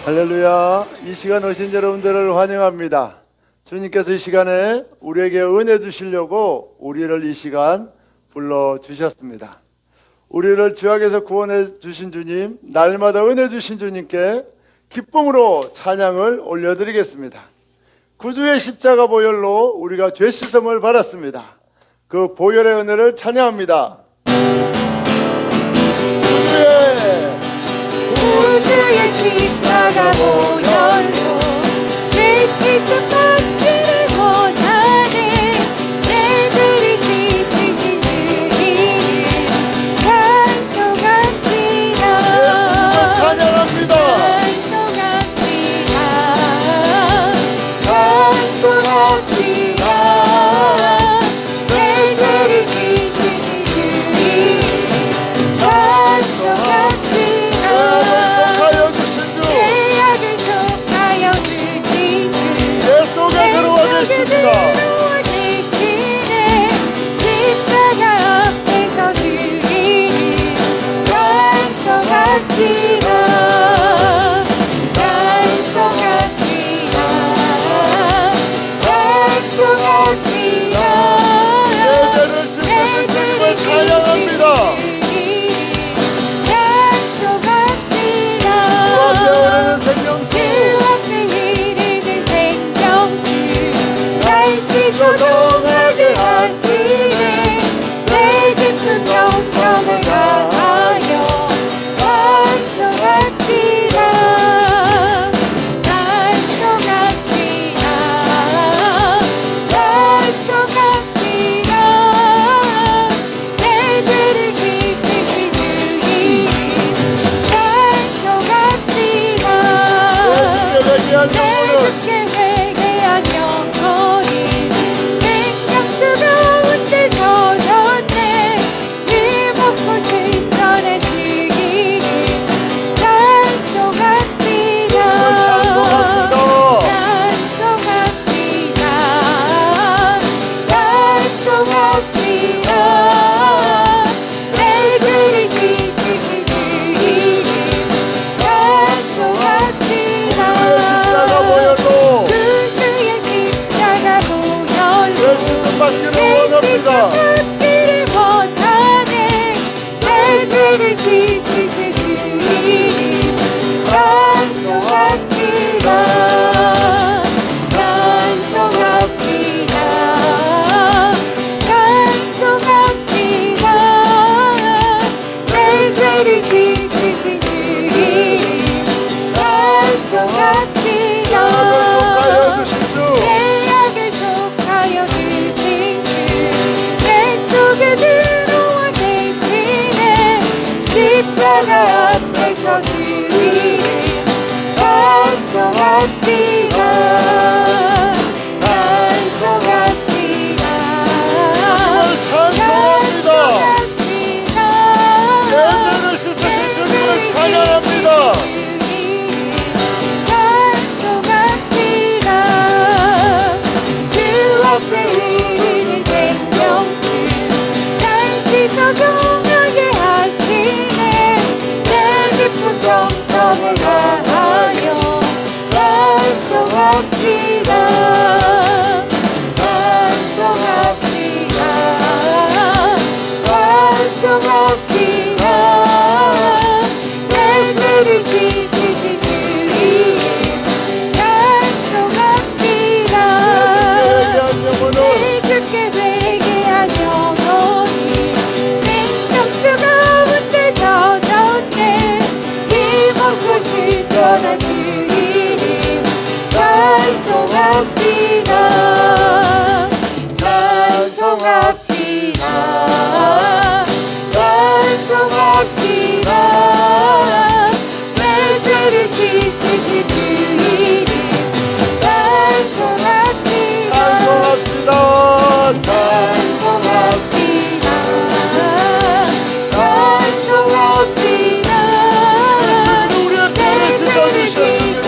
할렐루야. 이 시간 오신 여러분들을 환영합니다. 주님께서 이 시간에 우리에게 은혜 주시려고 우리를 이 시간 불러주셨습니다. 우리를 죄악에서 구원해 주신 주님, 날마다 은혜 주신 주님께 기쁨으로 찬양을 올려드리겠습니다. 구주의 십자가 보혈로 우리가 죄 씻음을 받았습니다. 그 보혈의 은혜를 찬양합니다. 구주의 십자가 보혈로 죄 씻음 받기를 원하네. 죄들을 씻으신 주님을 찬송합시다. 찬양합니다. 찬송합시다. 죄들을 씻으신 주님 찬송합시다. 죄악을 속하여 주신 주 내 속에 들어와 계십니다. 대신에 십자가 앞에서 주님을 찬송합시다. 찬송합시다. 찬송합시다. 죄를 씻으신 주님을 찬양합니다. 소동하게 하시네. 내 깊은 영성을 다하여 찬송합시다. 찬송합시다. 찬송합시다. 내 죄를 씻으신 주님 찬송합시다. 내 주께 회개한 영혼이 가운데 젖었네. 이 먹고 신전의 주기를 찬송합시다. 찬송합시다. 찬송합시다. 내 죄를 씻으신 주님을 찬송합시다. 구주의 십자가 보혈로 받기를 원하네. 내 죄를 씻으신 주님 찬송합시다. 찬송합시다. 찬송합시다. 내 죄를 씻으신 주님 찬송합시다. 죄악을 속하여 주신 내 속에 들어와 계시네. 십자가 앞에서 주님 찬송합시다. 찬송합시다. 찬송합시다. 죄를 씻으신 주님을 찬양합니다. 찬송합시다. 주 앞에 흐르는 생명수 날 씻어정하게 하시네. 내 깊은 정성을 다하여 찬송합시다. 찬송합시다. 찬송합시다. 내 죄를 씻으신 주님 찬송합시다. 내 주께 회개한 영혼이 생명수 가운데 젖었네. 힘없고 신전한 주님 찬송합시다. 찬송합시다. 찬송합시다. 내 죄를 씻으신 주님 찬송합시다. 찬송합시다. 찬송합시다. 찬송합시다. 우리의 죄를 씻어주셨습니다.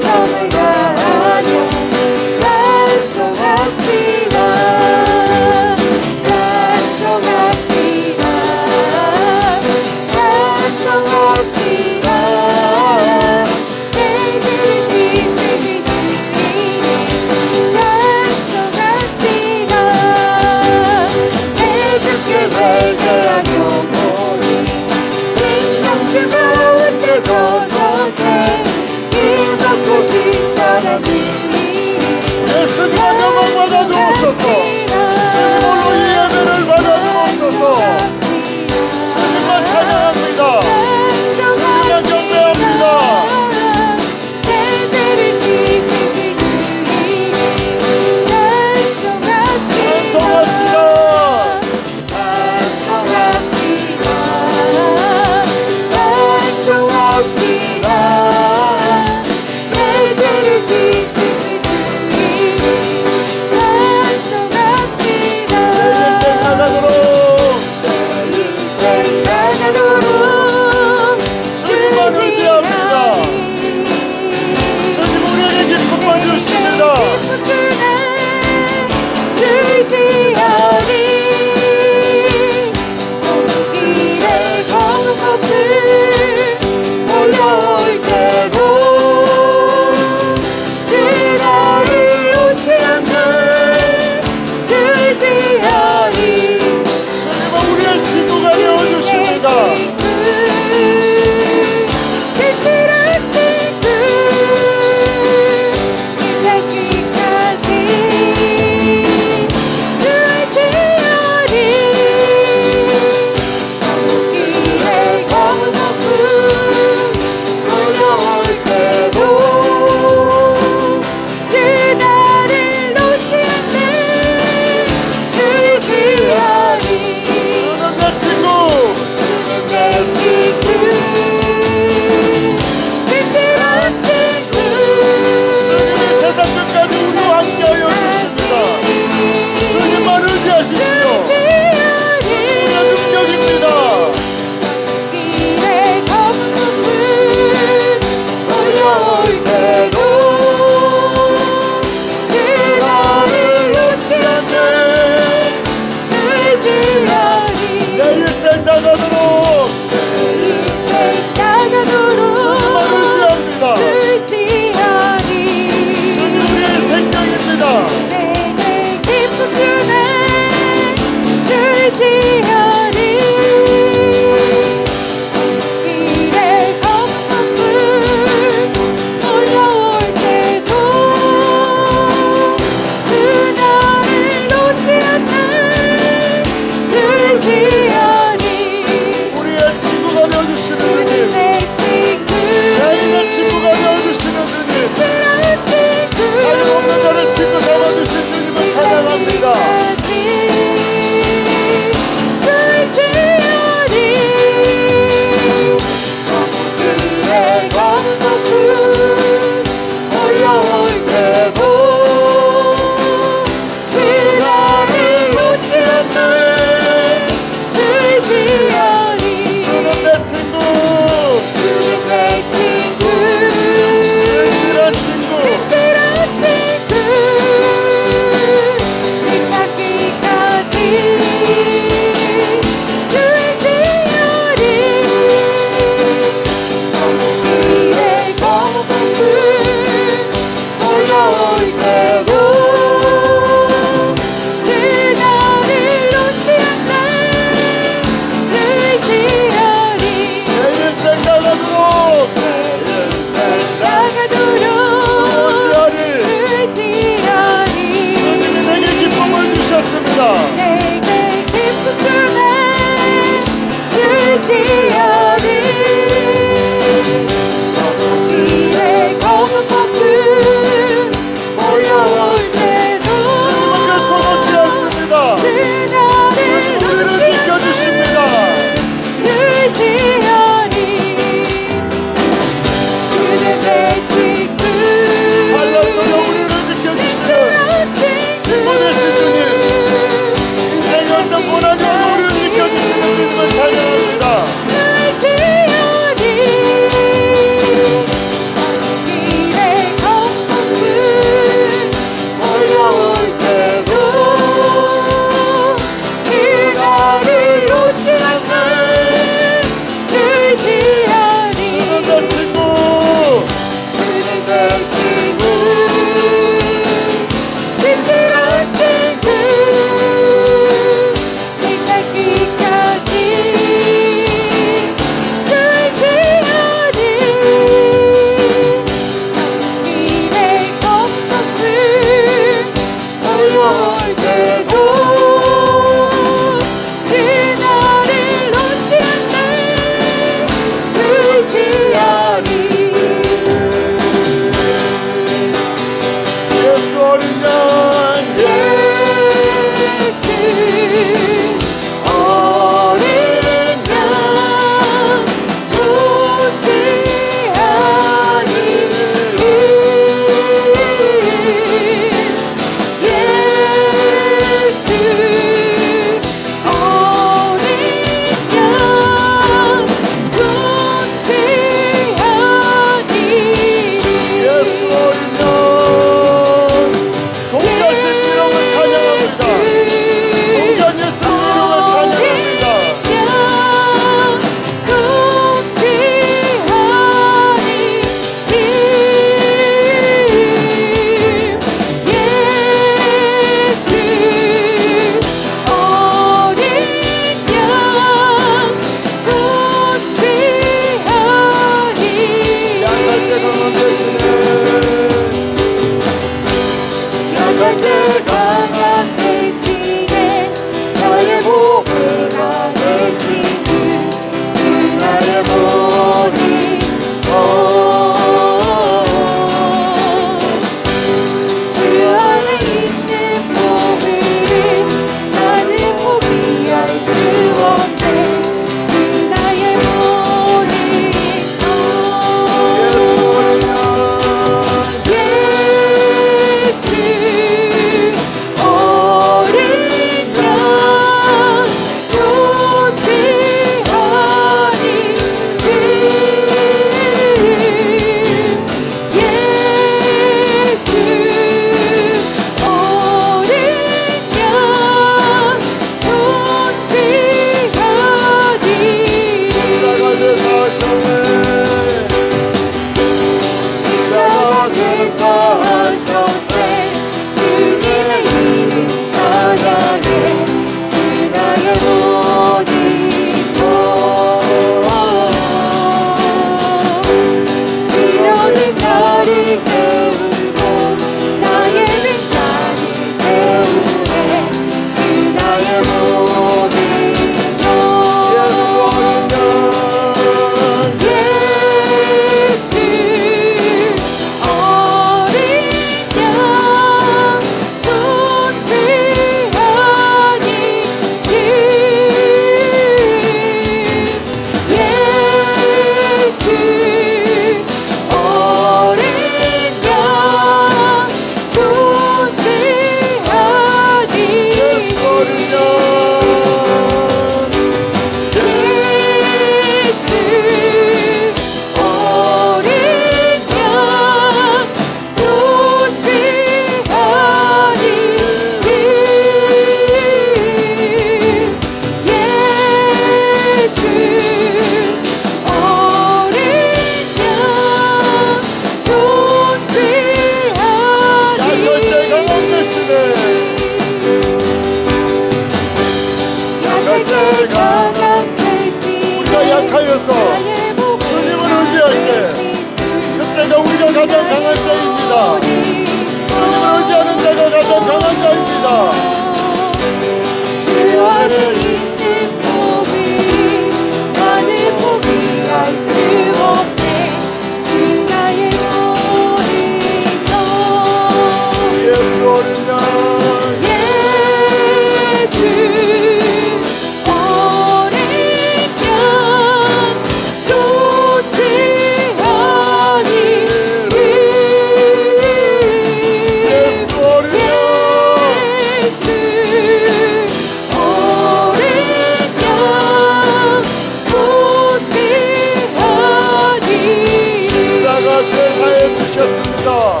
십자가 제사해 주셨습니다.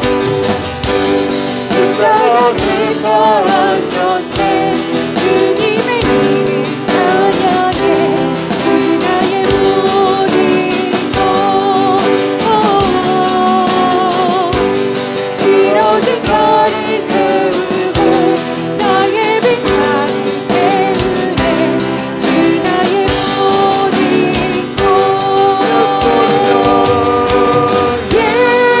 십자가 제사하셨네. 주님의 이름 찬양해. 주 나의 모든 것. 쓰러진 나를 세우고 나의 빈땅을 채우네. 주 나의 모든 것. 예수 어린 양 존귀하니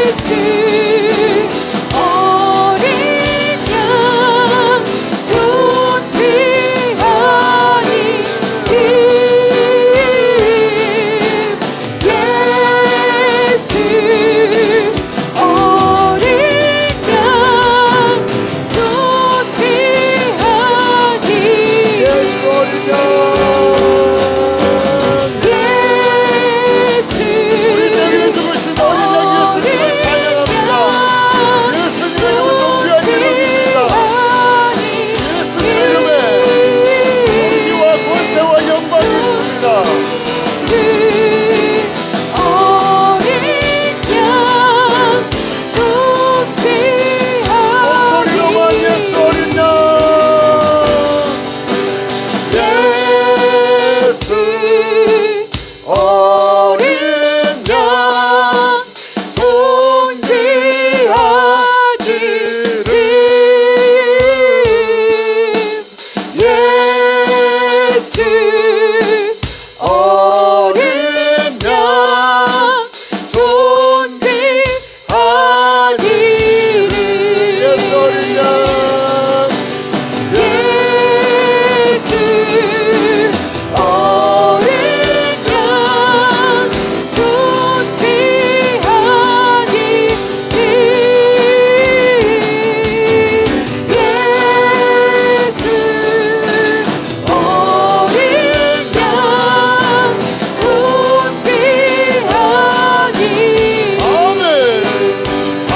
예수 어린 양 존귀하니 예수 어린 양 예수 우리 때문에 죽으신 어린 양 예수님을 찬양합니다. 예수님의 존귀한 이름입니다. 예수님 이름에 존귀와 권세와 영광이 있습니다. 목소리로만 예수 어린 양 예수 어린 양 존귀한 이름 예수 어린 양 존귀한 이름 예수 어린 양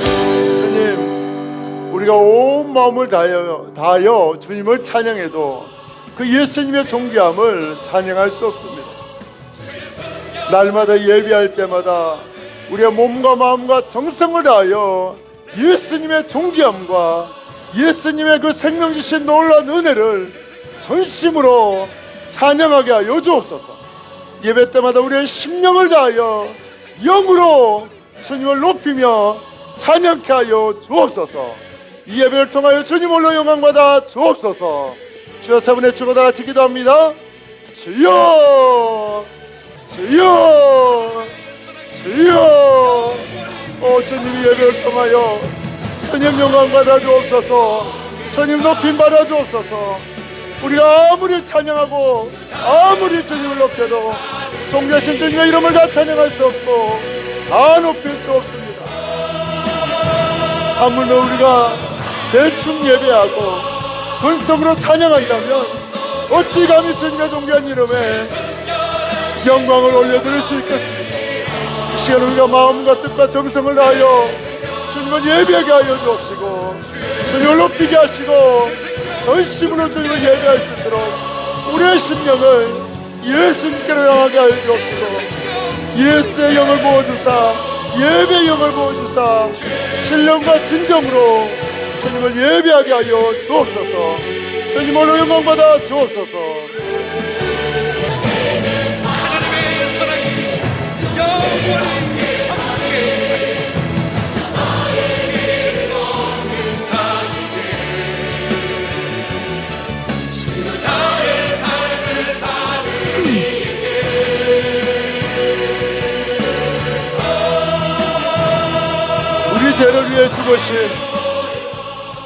주님, 우리가 온 마음을 다하여 주님을 찬양해도 그 예수님의 존귀함을 찬양할 수 없습니다. 날마다 예배할 때마다 우리의 몸과 마음과 정성을 다하여 예수님의 존귀함과 예수님의 그 생명 주신 놀라운 은혜를 전심으로 찬양하게 하여 주옵소서. 예배 때마다 우리의 심령을 다하여 영으로 주님을 높이며 찬양케 하여 주옵소서. 이 예배를 통하여 주님 홀로 영광 받아 주옵소서. 주여 세 분의 주고 다 같이 기도합니다. 주여 주여 주여. 주님 예배를 통하여 주님 영광 받아 주옵소서. 주님 높임 받아 주옵소서. 우리가 아무리 찬양하고 아무리 주님을 높여도 존귀하신 주님의 이름을 다 찬양할 수 없고 다 높일 수 없습니다. 하물며 우리가 대충 예배하고 근성으로 찬양한다면 어찌 감히 주님의 존귀한 이름에 영광을 올려드릴 수 있겠습니까? 이 시간 우리가 마음과 뜻과 정성을 다하여 주님을 예배하게 하여 주옵시고 주님을 높이게 하시고 전심으로 주님을 예배할 수 있도록 우리의 심령을 예수님께로 향하게 하여 주옵시고 예수의 영을 부어주사 예배의 영을 부어주사 신령과 진정으로 주님을 예배하게 하여 주옵소서. 주님으로 영광 받아 주옵소서. 하나님의 사랑이 영원히 함께 십자가의 없는 자에게 순교자의 삶을 사는 이에게 우리 죄를 위해 죽으신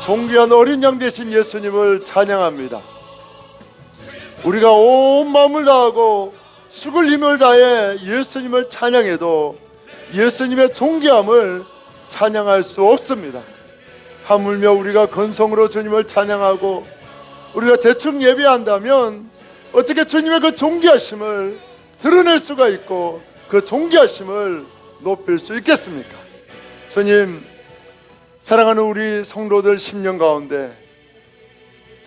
존귀한 어린 양 되신 예수님을 찬양합니다. 우리가 온 마음을 다하고 죽을 힘을 다해 예수님을 찬양해도 예수님의 존귀함을 찬양할 수 없습니다. 하물며 우리가 건성으로 주님을 찬양하고 우리가 대충 예배한다면 어떻게 주님의 그 존귀하심을 드러낼 수가 있고 그 존귀하심을 높일 수 있겠습니까? 주님, 사랑하는 우리 성도들 심령 가운데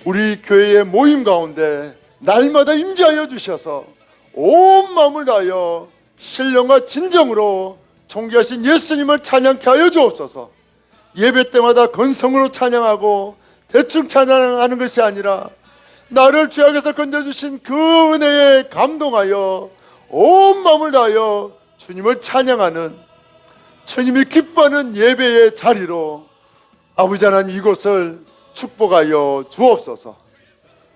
우리 교회의 모임 가운데 날마다 임재하여 주셔서 온 마음을 다하여 신령과 진정으로 존귀하신 예수님을 찬양케 하여 주옵소서. 예배 때마다 건성으로 찬양하고 대충 찬양하는 것이 아니라 나를 죄악에서 건져주신 그 은혜에 감동하여 온 마음을 다하여 주님을 찬양하는, 주님이 기뻐하는 예배의 자리로 아버지 하나님 이곳을 축복하여 주옵소서.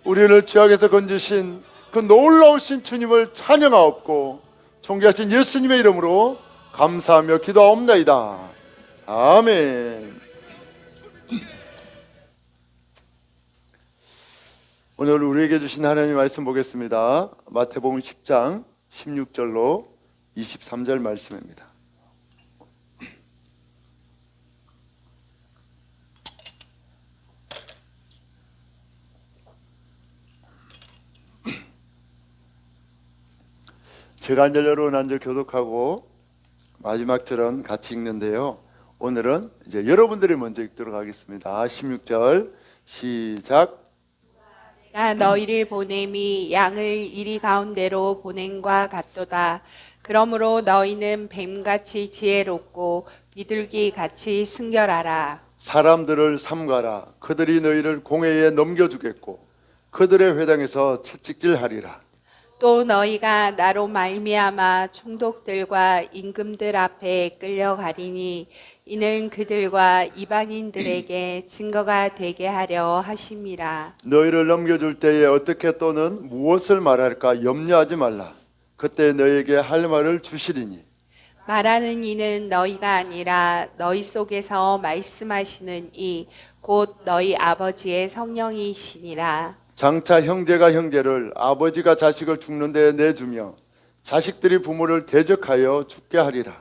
우리를 죄악에서 건지신 그 놀라우신 주님을 찬양하옵고 존귀하신 예수님의 이름으로 감사하며 기도하옵나이다. 아멘. 오늘 우리에게 주신 하나님의 말씀 보겠습니다. 마태복음 10장 16절로 23절 말씀입니다. 제가 한 절 여러분 한 절 교독하고 마지막 절은 같이 읽는데요. 오늘은 이제 여러분들이 먼저 읽도록 하겠습니다. 16절 시작. 내가 너희를 보냄이 양을 이리 가운데로 보냄과 같도다. 그러므로 너희는 뱀같이 지혜롭고 비둘기같이 순결하라. 사람들을 삼가라. 그들이 너희를 공회에 넘겨주겠고 그들의 회당에서 채찍질하리라. 또 너희가 나로 말미암아 총독들과 임금들 앞에 끌려가리니 이는 그들과 이방인들에게 증거가 되게 하려 하심이라. 너희를 넘겨줄 때에 어떻게 또는 무엇을 말할까 염려하지 말라. 그때 너희에게 할 말을 주시리니 말하는 이는 너희가 아니라 너희 속에서 말씀하시는 이 곧 너희 아버지의 성령이시니라. 장차 형제가 형제를 아버지가 자식을 죽는 데에 내주며 자식들이 부모를 대적하여 죽게 하리라.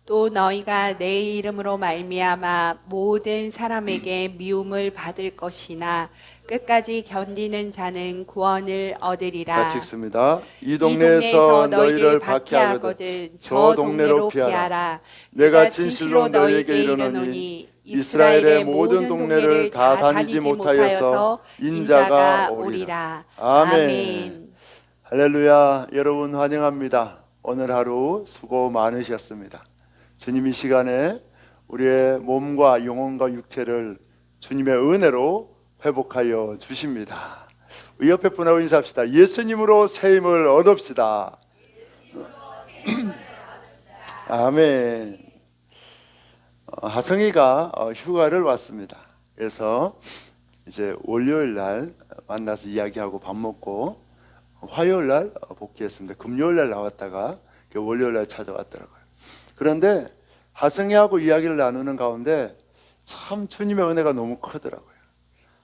또 너희가 내 이름으로 말미암아 모든 사람에게 미움을 받을 것이나 끝까지 견디는 자는 구원을 얻으리라. 같이 읽습니다. 이 동네에서 너희를 박해하거든 저 동네로 피하라. 내가 진실로 너희에게 이르노니 이스라엘의 모든 동네를 다 다니지 못하여서 인자가 오리라. 아멘. 할렐루야. 여러분 환영합니다. 오늘 하루 수고 많으셨습니다. 주님 이 시간에 우리의 몸과 영혼과 육체를 주님의 은혜로 회복하여 주십니다. 우리 옆에 분하고 인사합시다. 예수님으로 새 힘을 얻읍시다. 아멘. 하성이가 휴가를 왔습니다. 그래서 이제 월요일 날 만나서 이야기하고 밥 먹고 화요일 날 복귀했습니다. 금요일 날 나왔다가 월요일 날 찾아왔더라고요. 그런데 하성이하고 이야기를 나누는 가운데 참 주님의 은혜가 너무 크더라고요.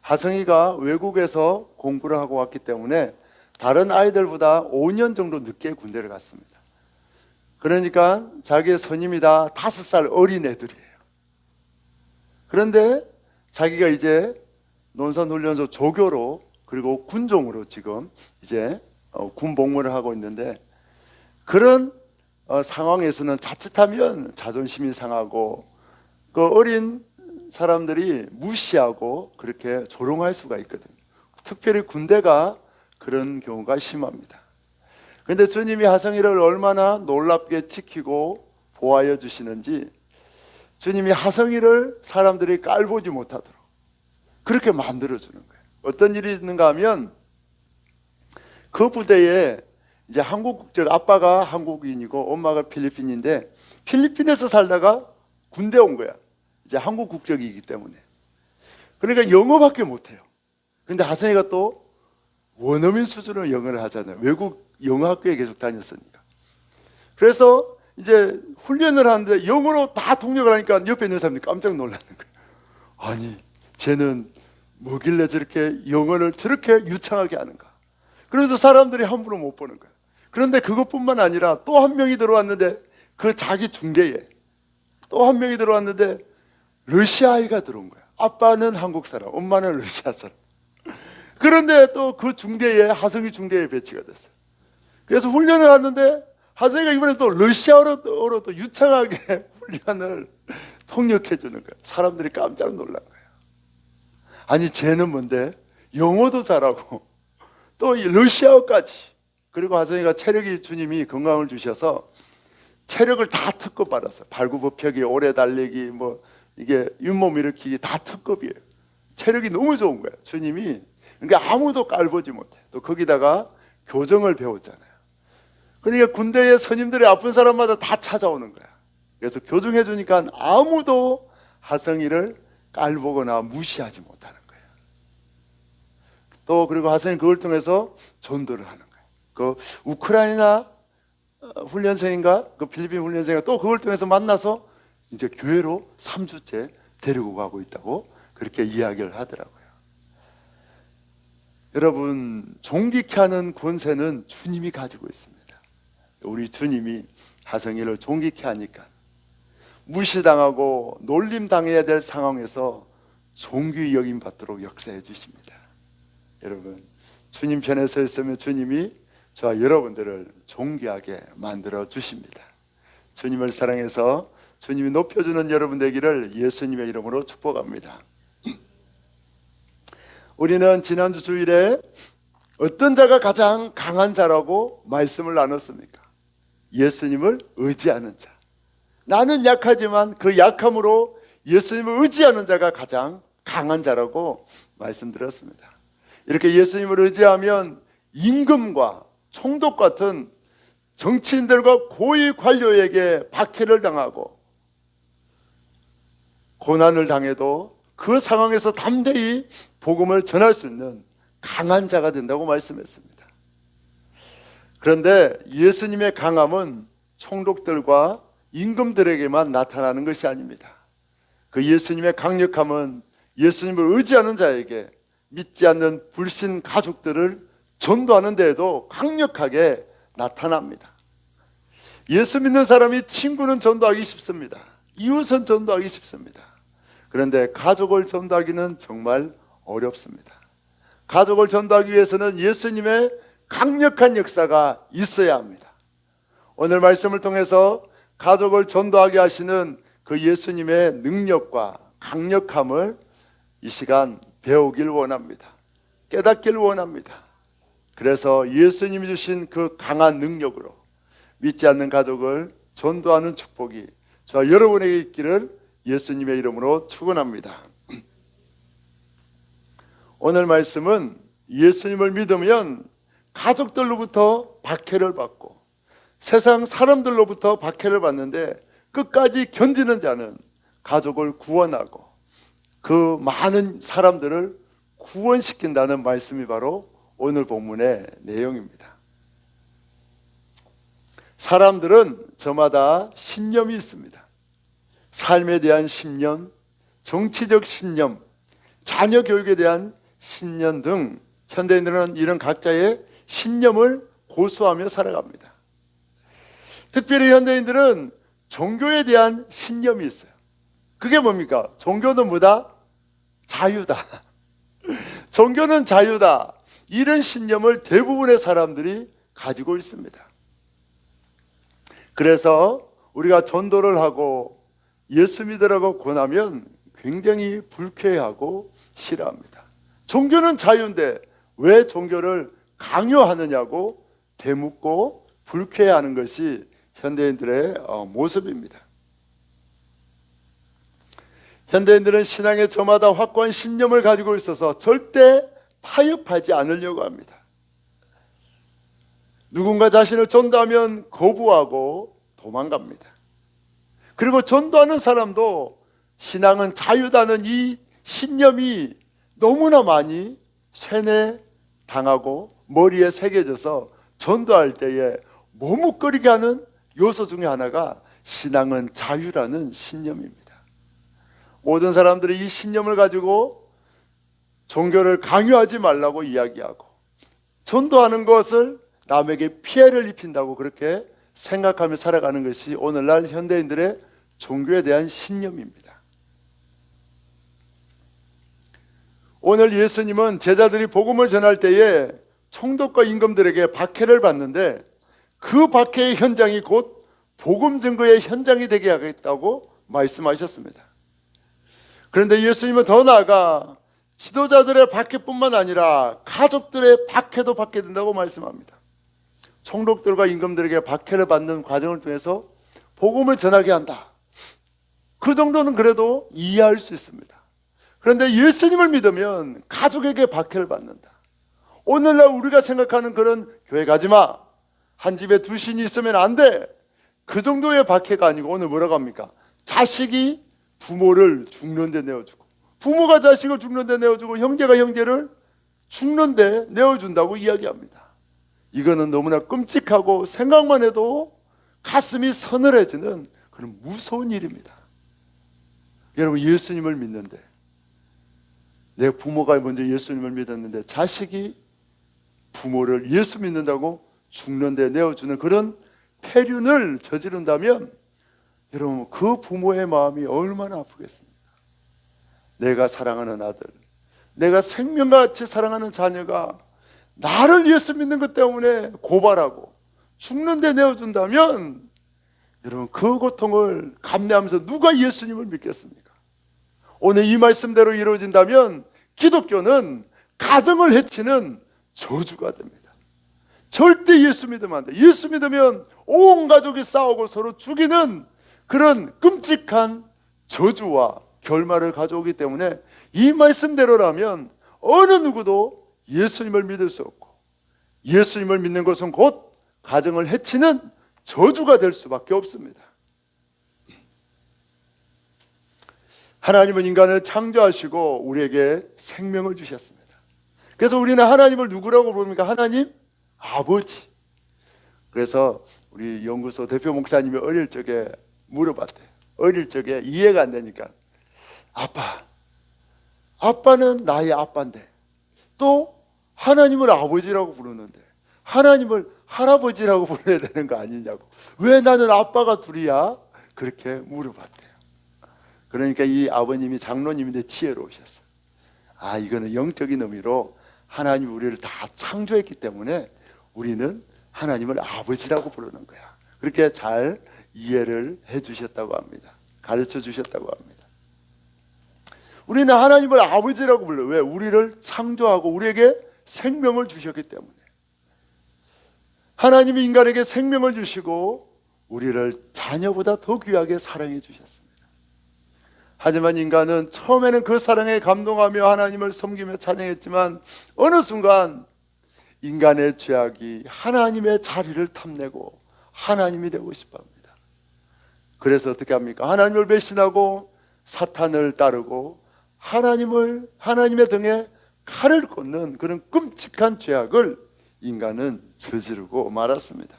하성이가 외국에서 공부를 하고 왔기 때문에 다른 아이들보다 5년 정도 늦게 군대를 갔습니다. 그러니까 자기의 선임이 다 5살 어린 애들이에요. 그런데 자기가 이제 논산훈련소 조교로 그리고 군종으로 지금 이제 군 복무를 하고 있는데 그런 상황에서는 자칫하면 자존심이 상하고 그 어린 사람들이 무시하고 그렇게 조롱할 수가 있거든요. 특별히 군대가 그런 경우가 심합니다. 그런데 주님이 하성이를 얼마나 놀랍게 지키고 보호하여 주시는지 주님이 하성이를 사람들이 깔보지 못하도록 그렇게 만들어주는 거예요. 어떤 일이 있는가 하면 그 부대에 이제 한국 국적, 아빠가 한국인이고 엄마가 필리핀인데 필리핀에서 살다가 군대 온 거야. 이제 한국 국적이기 때문에. 그러니까 영어밖에 못해요. 근데 하성이가 또 원어민 수준으로 영어를 하잖아요. 외국 영어학교에 계속 다녔으니까. 그래서 이제 훈련을 하는데 영어로 다 통역을 하니까 옆에 있는 사람들이 깜짝 놀라는 거예요. 아니, 쟤는 뭐길래 저렇게 영어를 저렇게 유창하게 하는가. 그래서 사람들이 함부로 못 보는 거예요. 그런데 그것뿐만 아니라 또 한 명이 들어왔는데 그 자기 중대에 또 한 명이 들어왔는데 러시아아이가 들어온 거야. 아빠는 한국 사람, 엄마는 러시아 사람. 그런데 또 그 중대에 하성이 중대에 배치가 됐어요. 그래서 훈련을 하는데 하성이가 이번에 또 러시아어로 또 유창하게 훈련을 통역해 주는 거야. 사람들이 깜짝 놀란 거야. 아니 쟤는 뭔데 영어도 잘하고 또 이 러시아어까지. 그리고 하성이가 체력이 주님이 건강을 주셔서 체력을 다 특급 받았어요. 발구부펴기, 오래 달리기, 뭐 이게 잇몸 일으키기 다 특급이에요. 체력이 너무 좋은 거예요. 주님이. 그러니까 아무도 깔보지 못해. 또 거기다가 교정을 배웠잖아요. 그러니까 군대에 선임들이 아픈 사람마다 다 찾아오는 거야. 그래서 교정해 주니까 아무도 하성이를 깔보거나 무시하지 못하는 거예요. 또 그리고 하성이 그걸 통해서 전도를 하는 거예요. 그 우크라이나 훈련생인가 그 필리핀 훈련생인가 또 그걸 통해서 만나서 이제 교회로 3주째 데리고 가고 있다고 그렇게 이야기를 하더라고요. 여러분, 존귀케 하는 권세는 주님이 가지고 있습니다. 우리 주님이 하성이를 존귀케 하니까 무시당하고 놀림당해야 될 상황에서 존귀 여김 받도록 역사해 주십니다. 여러분, 주님 편에 서 있으면 주님이 저와 여러분들을 존귀하게 만들어 주십니다. 주님을 사랑해서 주님이 높여주는 여러분 되기를 예수님의 이름으로 축복합니다. 우리는 지난주 주일에 어떤 자가 가장 강한 자라고 말씀을 나눴습니까? 예수님을 의지하는 자. 나는 약하지만 그 약함으로 예수님을 의지하는 자가 가장 강한 자라고 말씀드렸습니다. 이렇게 예수님을 의지하면 임금과 총독 같은 정치인들과 고위 관료에게 박해를 당하고 고난을 당해도 그 상황에서 담대히 복음을 전할 수 있는 강한 자가 된다고 말씀했습니다. 그런데 예수님의 강함은 총독들과 임금들에게만 나타나는 것이 아닙니다. 그 예수님의 강력함은 예수님을 의지하는 자에게 믿지 않는 불신 가족들을 전도하는 데에도 강력하게 나타납니다. 예수 믿는 사람이 친구는 전도하기 쉽습니다. 이웃은 전도하기 쉽습니다. 그런데 가족을 전도하기는 정말 어렵습니다. 가족을 전도하기 위해서는 예수님의 강력한 역사가 있어야 합니다. 오늘 말씀을 통해서 가족을 전도하게 하시는 그 예수님의 능력과 강력함을 이 시간 배우길 원합니다. 깨닫길 원합니다. 그래서 예수님이 주신 그 강한 능력으로 믿지 않는 가족을 전도하는 축복이 저와 여러분에게 있기를 예수님의 이름으로 축원합니다. 오늘 말씀은 예수님을 믿으면 가족들로부터 박해를 받고 세상 사람들로부터 박해를 받는데 끝까지 견디는 자는 가족을 구원하고 그 많은 사람들을 구원시킨다는 말씀이 바로 오늘 본문의 내용입니다. 사람들은 저마다 신념이 있습니다. 삶에 대한 신념, 정치적 신념, 자녀 교육에 대한 신념 등 현대인들은 이런 각자의 신념을 고수하며 살아갑니다. 특별히 현대인들은 종교에 대한 신념이 있어요. 그게 뭡니까? 종교는 뭐다? 자유다. 종교는 자유다. 이런 신념을 대부분의 사람들이 가지고 있습니다. 그래서 우리가 전도를 하고 예수 믿으라고 권하면 굉장히 불쾌해하고 싫어합니다. 종교는 자유인데 왜 종교를 강요하느냐고 되묻고 불쾌해하는 것이 현대인들의 모습입니다. 현대인들은 신앙의 저마다 확고한 신념을 가지고 있어서 절대 타협하지 않으려고 합니다. 누군가 자신을 전도하면 거부하고 도망갑니다. 그리고 전도하는 사람도 신앙은 자유다는 이 신념이 너무나 많이 세뇌당하고 머리에 새겨져서 전도할 때에 머뭇거리게 하는 요소 중에 하나가 신앙은 자유라는 신념입니다. 모든 사람들이 이 신념을 가지고 종교를 강요하지 말라고 이야기하고 전도하는 것을 남에게 피해를 입힌다고 그렇게 생각하며 살아가는 것이 오늘날 현대인들의 종교에 대한 신념입니다. 오늘 예수님은 제자들이 복음을 전할 때에 총독과 임금들에게 박해를 받는데 그 박해의 현장이 곧 복음 증거의 현장이 되게 하겠다고 말씀하셨습니다. 그런데 예수님은 더 나아가 지도자들의 박해뿐만 아니라 가족들의 박해도 받게 된다고 말씀합니다. 총독들과 임금들에게 박해를 받는 과정을 통해서 복음을 전하게 한다. 그 정도는 그래도 이해할 수 있습니다. 그런데 예수님을 믿으면 가족에게 박해를 받는다. 오늘날 우리가 생각하는 그런 교회 가지마, 한 집에 두 신이 있으면 안 돼, 그 정도의 박해가 아니고 오늘 뭐라고 합니까? 자식이 부모를 죽는 데 내어주고, 부모가 자식을 죽는 데 내어주고, 형제가 형제를 죽는 데 내어준다고 이야기합니다. 이거는 너무나 끔찍하고 생각만 해도 가슴이 서늘해지는 그런 무서운 일입니다. 여러분, 예수님을 믿는데, 내 부모가 먼저 예수님을 믿었는데 자식이 부모를 예수 믿는다고 죽는 데 내어주는 그런 폐륜을 저지른다면 여러분, 그 부모의 마음이 얼마나 아프겠습니까? 내가 사랑하는 아들, 내가 생명같이 사랑하는 자녀가 나를 예수 믿는 것 때문에 고발하고 죽는 데 내어준다면 여러분, 그 고통을 감내하면서 누가 예수님을 믿겠습니까? 오늘 이 말씀대로 이루어진다면 기독교는 가정을 해치는 저주가 됩니다. 절대 예수 믿으면 안 돼. 예수 믿으면 온 가족이 싸우고 서로 죽이는 그런 끔찍한 저주와 결말을 가져오기 때문에 이 말씀대로라면 어느 누구도 예수님을 믿을 수 없고, 예수님을 믿는 것은 곧 가정을 해치는 저주가 될 수밖에 없습니다. 하나님은 인간을 창조하시고 우리에게 생명을 주셨습니다. 그래서 우리는 하나님을 누구라고 부릅니까? 하나님 아버지. 그래서 우리 연구소 대표 목사님이 어릴 적에 물어봤대요. 어릴 적에 이해가 안 되니까, 아빠는 나의 아빠인데 또 하나님을 아버지라고 부르는데 하나님을 할아버지라고 불러야 되는 거 아니냐고, 왜 나는 아빠가 둘이야? 그렇게 물어봤대요. 그러니까 이 아버님이 장로님인데 지혜로우셨어요. 이거는 영적인 의미로 하나님이 우리를 다 창조했기 때문에 우리는 하나님을 아버지라고 부르는 거야. 그렇게 잘 이해를 해 주셨다고 합니다. 가르쳐 주셨다고 합니다. 우리는 하나님을 아버지라고 불러요. 왜? 우리를 창조하고 우리에게 생명을 주셨기 때문에. 하나님이 인간에게 생명을 주시고 우리를 자녀보다 더 귀하게 사랑해 주셨습니다. 하지만 인간은 처음에는 그 사랑에 감동하며 하나님을 섬기며 찬양했지만 어느 순간 인간의 죄악이 하나님의 자리를 탐내고 하나님이 되고 싶어 합니다. 그래서 어떻게 합니까? 하나님을 배신하고 사탄을 따르고 하나님의 등에 칼을 꽂는 그런 끔찍한 죄악을 인간은 저지르고 말았습니다.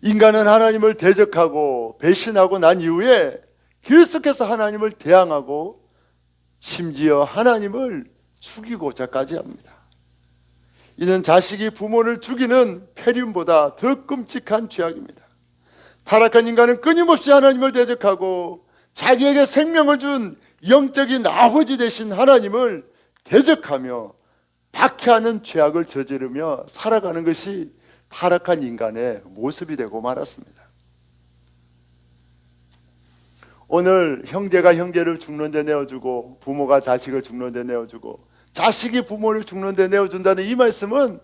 인간은 하나님을 대적하고 배신하고 난 이후에 계속해서 하나님을 대항하고 심지어 하나님을 죽이고자까지 합니다. 이는 자식이 부모를 죽이는 폐륜보다 더 끔찍한 죄악입니다. 타락한 인간은 끊임없이 하나님을 대적하고 자기에게 생명을 준 영적인 아버지 되신 하나님을 대적하며 박해하는 죄악을 저지르며 살아가는 것이 타락한 인간의 모습이 되고 말았습니다. 오늘 형제가 형제를 죽는 데 내어주고 부모가 자식을 죽는 데 내어주고 자식이 부모를 죽는 데 내어준다는 이 말씀은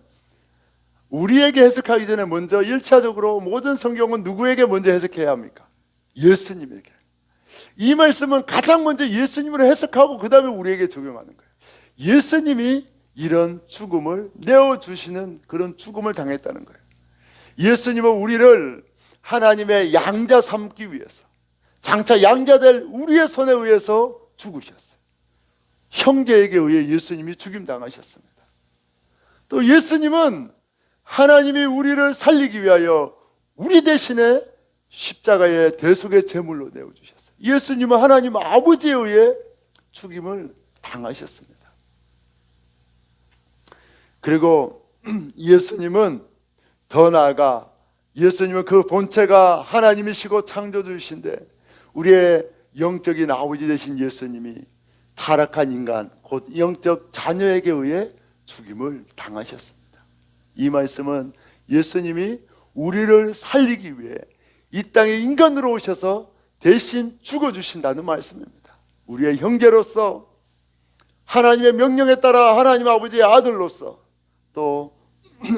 우리에게 해석하기 전에 먼저 1차적으로 모든 성경은 누구에게 먼저 해석해야 합니까? 예수님에게. 이 말씀은 가장 먼저 예수님으로 해석하고 그 다음에 우리에게 적용하는 거예요. 예수님이 이런 죽음을 내어주시는 그런 죽음을 당했다는 거예요. 예수님은 우리를 하나님의 양자 삼기 위해서, 장차 양자될 우리의 손에 의해서 죽으셨어요. 형제에게 의해 예수님이 죽임당하셨습니다. 또 예수님은 하나님이 우리를 살리기 위하여 우리 대신에 십자가의 대속의 제물로 내어주셨어요. 예수님은 하나님 아버지에 의해 죽임을 당하셨습니다. 그리고 예수님은 더 나아가 예수님은 그 본체가 하나님이시고 창조주이신데 우리의 영적인 아버지 되신 예수님이 타락한 인간 곧 영적 자녀에게 의해 죽임을 당하셨습니다. 이 말씀은 예수님이 우리를 살리기 위해 이 땅에 인간으로 오셔서 대신 죽어주신다는 말씀입니다. 우리의 형제로서 하나님의 명령에 따라 하나님 아버지의 아들로서 또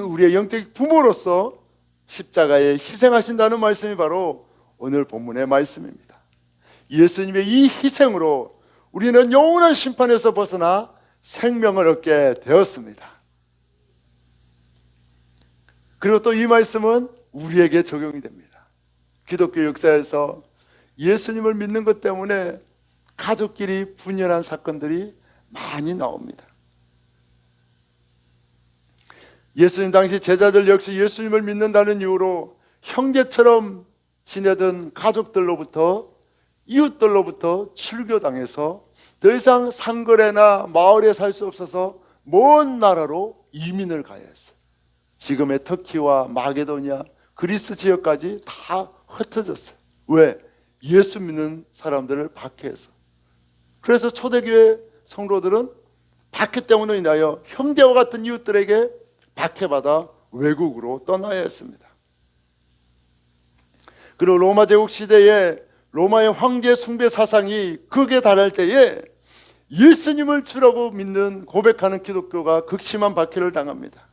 우리의 영적 부모로서 십자가에 희생하신다는 말씀이 바로 오늘 본문의 말씀입니다. 예수님의 이 희생으로 우리는 영원한 심판에서 벗어나 생명을 얻게 되었습니다. 그리고 또 이 말씀은 우리에게 적용이 됩니다. 기독교 역사에서 예수님을 믿는 것 때문에 가족끼리 분열한 사건들이 많이 나옵니다. 예수님 당시 제자들 역시 예수님을 믿는다는 이유로 형제처럼 지내던 가족들로부터, 이웃들로부터 출교당해서 더 이상 상거래나 마을에 살 수 없어서 먼 나라로 이민을 가야 했어요. 지금의 터키와 마게도니아, 그리스 지역까지 다 흩어졌어요. 왜? 예수 믿는 사람들을 박해해서. 그래서 초대교회 성도들은 박해 때문에 인하여 형제와 같은 이웃들에게 박해받아 외국으로 떠나야 했습니다. 그리고 로마 제국 시대에 로마의 황제 숭배 사상이 극에 달할 때에 예수님을 주라고 믿는 고백하는 기독교가 극심한 박해를 당합니다.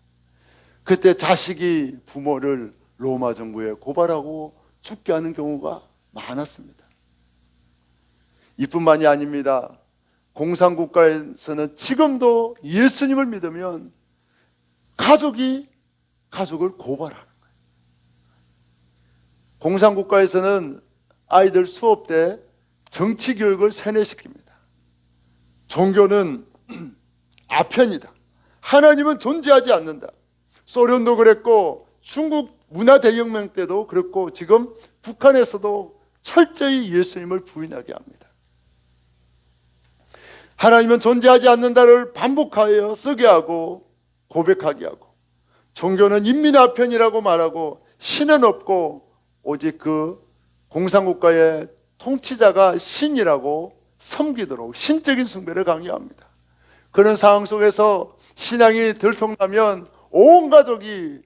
그때 자식이 부모를 로마 정부에 고발하고 죽게 하는 경우가 많았습니다. 이뿐만이 아닙니다. 공산국가에서는 지금도 예수님을 믿으면 가족이 가족을 고발하는 거예요. 공산국가에서는 아이들 수업 때 정치 교육을 세뇌시킵니다. 종교는 아편이다. 하나님은 존재하지 않는다. 소련도 그랬고 중국 문화대혁명 때도 그렇고 지금 북한에서도 철저히 예수님을 부인하게 합니다. 하나님은 존재하지 않는다를 반복하여 쓰게 하고 고백하게 하고, 종교는 인민의 아편이라고 말하고, 신은 없고 오직 그 공산국가의 통치자가 신이라고 섬기도록 신적인 숭배를 강요합니다. 그런 상황 속에서 신앙이 들통나면 온 가족이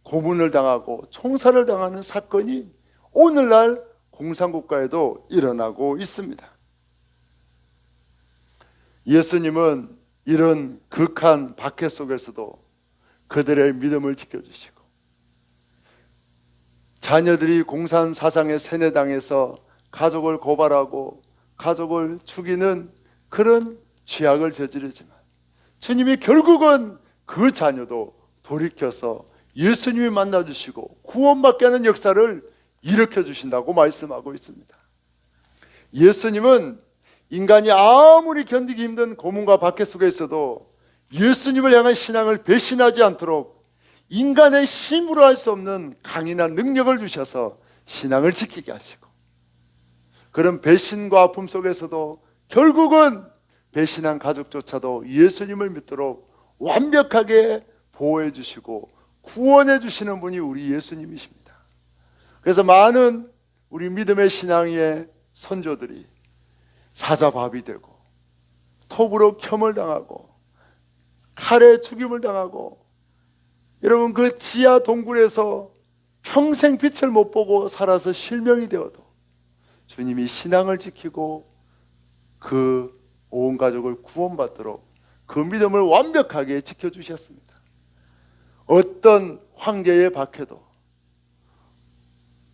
고문을 당하고 총살을 당하는 사건이 오늘날 공산국가에도 일어나고 있습니다. 예수님은 이런 극한 박해 속에서도 그들의 믿음을 지켜주시고, 자녀들이 공산 사상에 세뇌당해서 가족을 고발하고 가족을 죽이는 그런 죄악을 저지르지만 주님이 결국은 그 자녀도 돌이켜서 예수님이 만나주시고 구원받게 하는 역사를 일으켜주신다고 말씀하고 있습니다. 예수님은 인간이 아무리 견디기 힘든 고문과 박해 속에서도 예수님을 향한 신앙을 배신하지 않도록 인간의 힘으로 할 수 없는 강인한 능력을 주셔서 신앙을 지키게 하시고, 그런 배신과 아픔 속에서도 결국은 배신한 가족조차도 예수님을 믿도록 완벽하게 보호해 주시고 구원해 주시는 분이 우리 예수님이십니다. 그래서 많은 우리 믿음의 신앙의 선조들이 사자밥이 되고 톱으로 켬을 당하고 칼에 죽임을 당하고, 여러분 그 지하 동굴에서 평생 빛을 못 보고 살아서 실명이 되어도 주님이 신앙을 지키고 그 온 가족을 구원받도록 그 믿음을 완벽하게 지켜주셨습니다. 어떤 황제의 박해도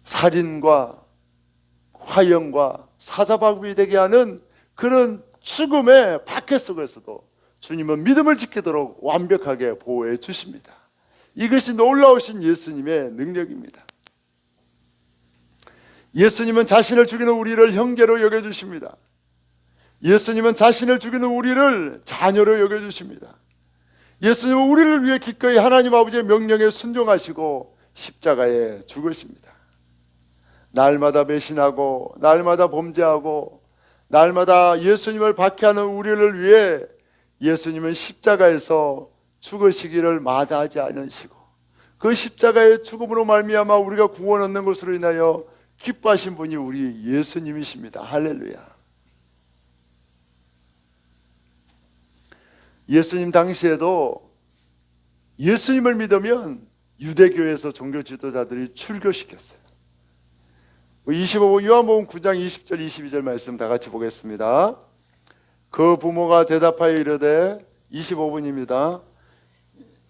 살인과 화형과 사자박이 되게 하는 그런 죽음의 박해 속에서도 주님은 믿음을 지키도록 완벽하게 보호해 주십니다. 이것이 놀라우신 예수님의 능력입니다. 예수님은 자신을 죽이는 우리를 형제로 여겨주십니다. 예수님은 자신을 죽이는 우리를 자녀로 여겨주십니다. 예수님은 우리를 위해 기꺼이 하나님 아버지의 명령에 순종하시고 십자가에 죽으십니다. 날마다 배신하고 날마다 범죄하고 날마다 예수님을 박해하는 우리를 위해 예수님은 십자가에서 죽으시기를 마다하지 않으시고, 그 십자가의 죽음으로 말미암아 우리가 구원 얻는 것으로 인하여 기뻐하신 분이 우리 예수님이십니다. 할렐루야. 예수님 당시에도 예수님을 믿으면 유대교에서 종교 지도자들이 출교시켰어요. 25번 요한복음 9장 20절 22절 말씀 다 같이 보겠습니다. 그 부모가 대답하여 이르되, 25분입니다.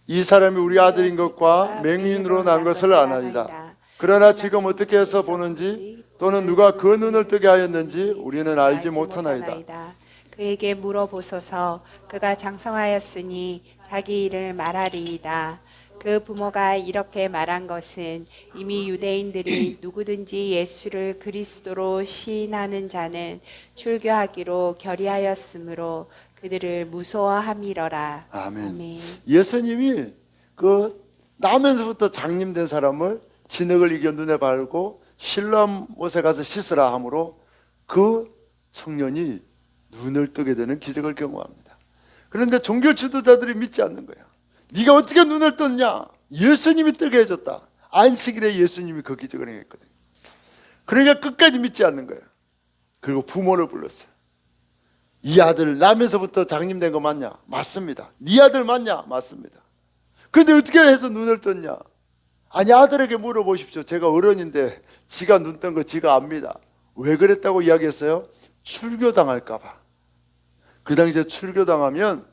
이 사람이 우리 아들인 것과 맹인으로 난 것을 아나이다. 그러나 지금 어떻게 해서 보는지 또는 누가 그 눈을 뜨게 하였는지 우리는 알지 못하나이다. 그에게 물어보소서. 그가 장성하였으니 자기 일을 말하리이다. 그 부모가 이렇게 말한 것은 이미 유대인들이 누구든지 예수를 그리스도로 시인하는 자는 출교하기로 결의하였으므로 그들을 무서워함이러라. 아멘. 예수님이 그 나면서부터 장님된 사람을 진흙을 이겨 눈에 바르고 실로암 못에 가서 씻으라 하므로 그 청년이 눈을 뜨게 되는 기적을 경험합니다. 그런데 종교 지도자들이 믿지 않는 거야. 네가 어떻게 눈을 떴냐? 예수님이 뜨게 해줬다. 안식일에 예수님이 그 기적을 행했거든요. 그러니까 끝까지 믿지 않는 거예요. 그리고 부모를 불렀어요. 이 아들 나면서부터 장님된 거 맞냐? 맞습니다. 네 아들 맞냐? 맞습니다. 근데 어떻게 해서 눈을 떴냐? 아니, 아들에게 물어보십시오. 제가 어른인데 지가 눈 뜬 거 지가 압니다. 왜 그랬다고 이야기했어요? 출교당할까 봐. 그 당시에 출교당하면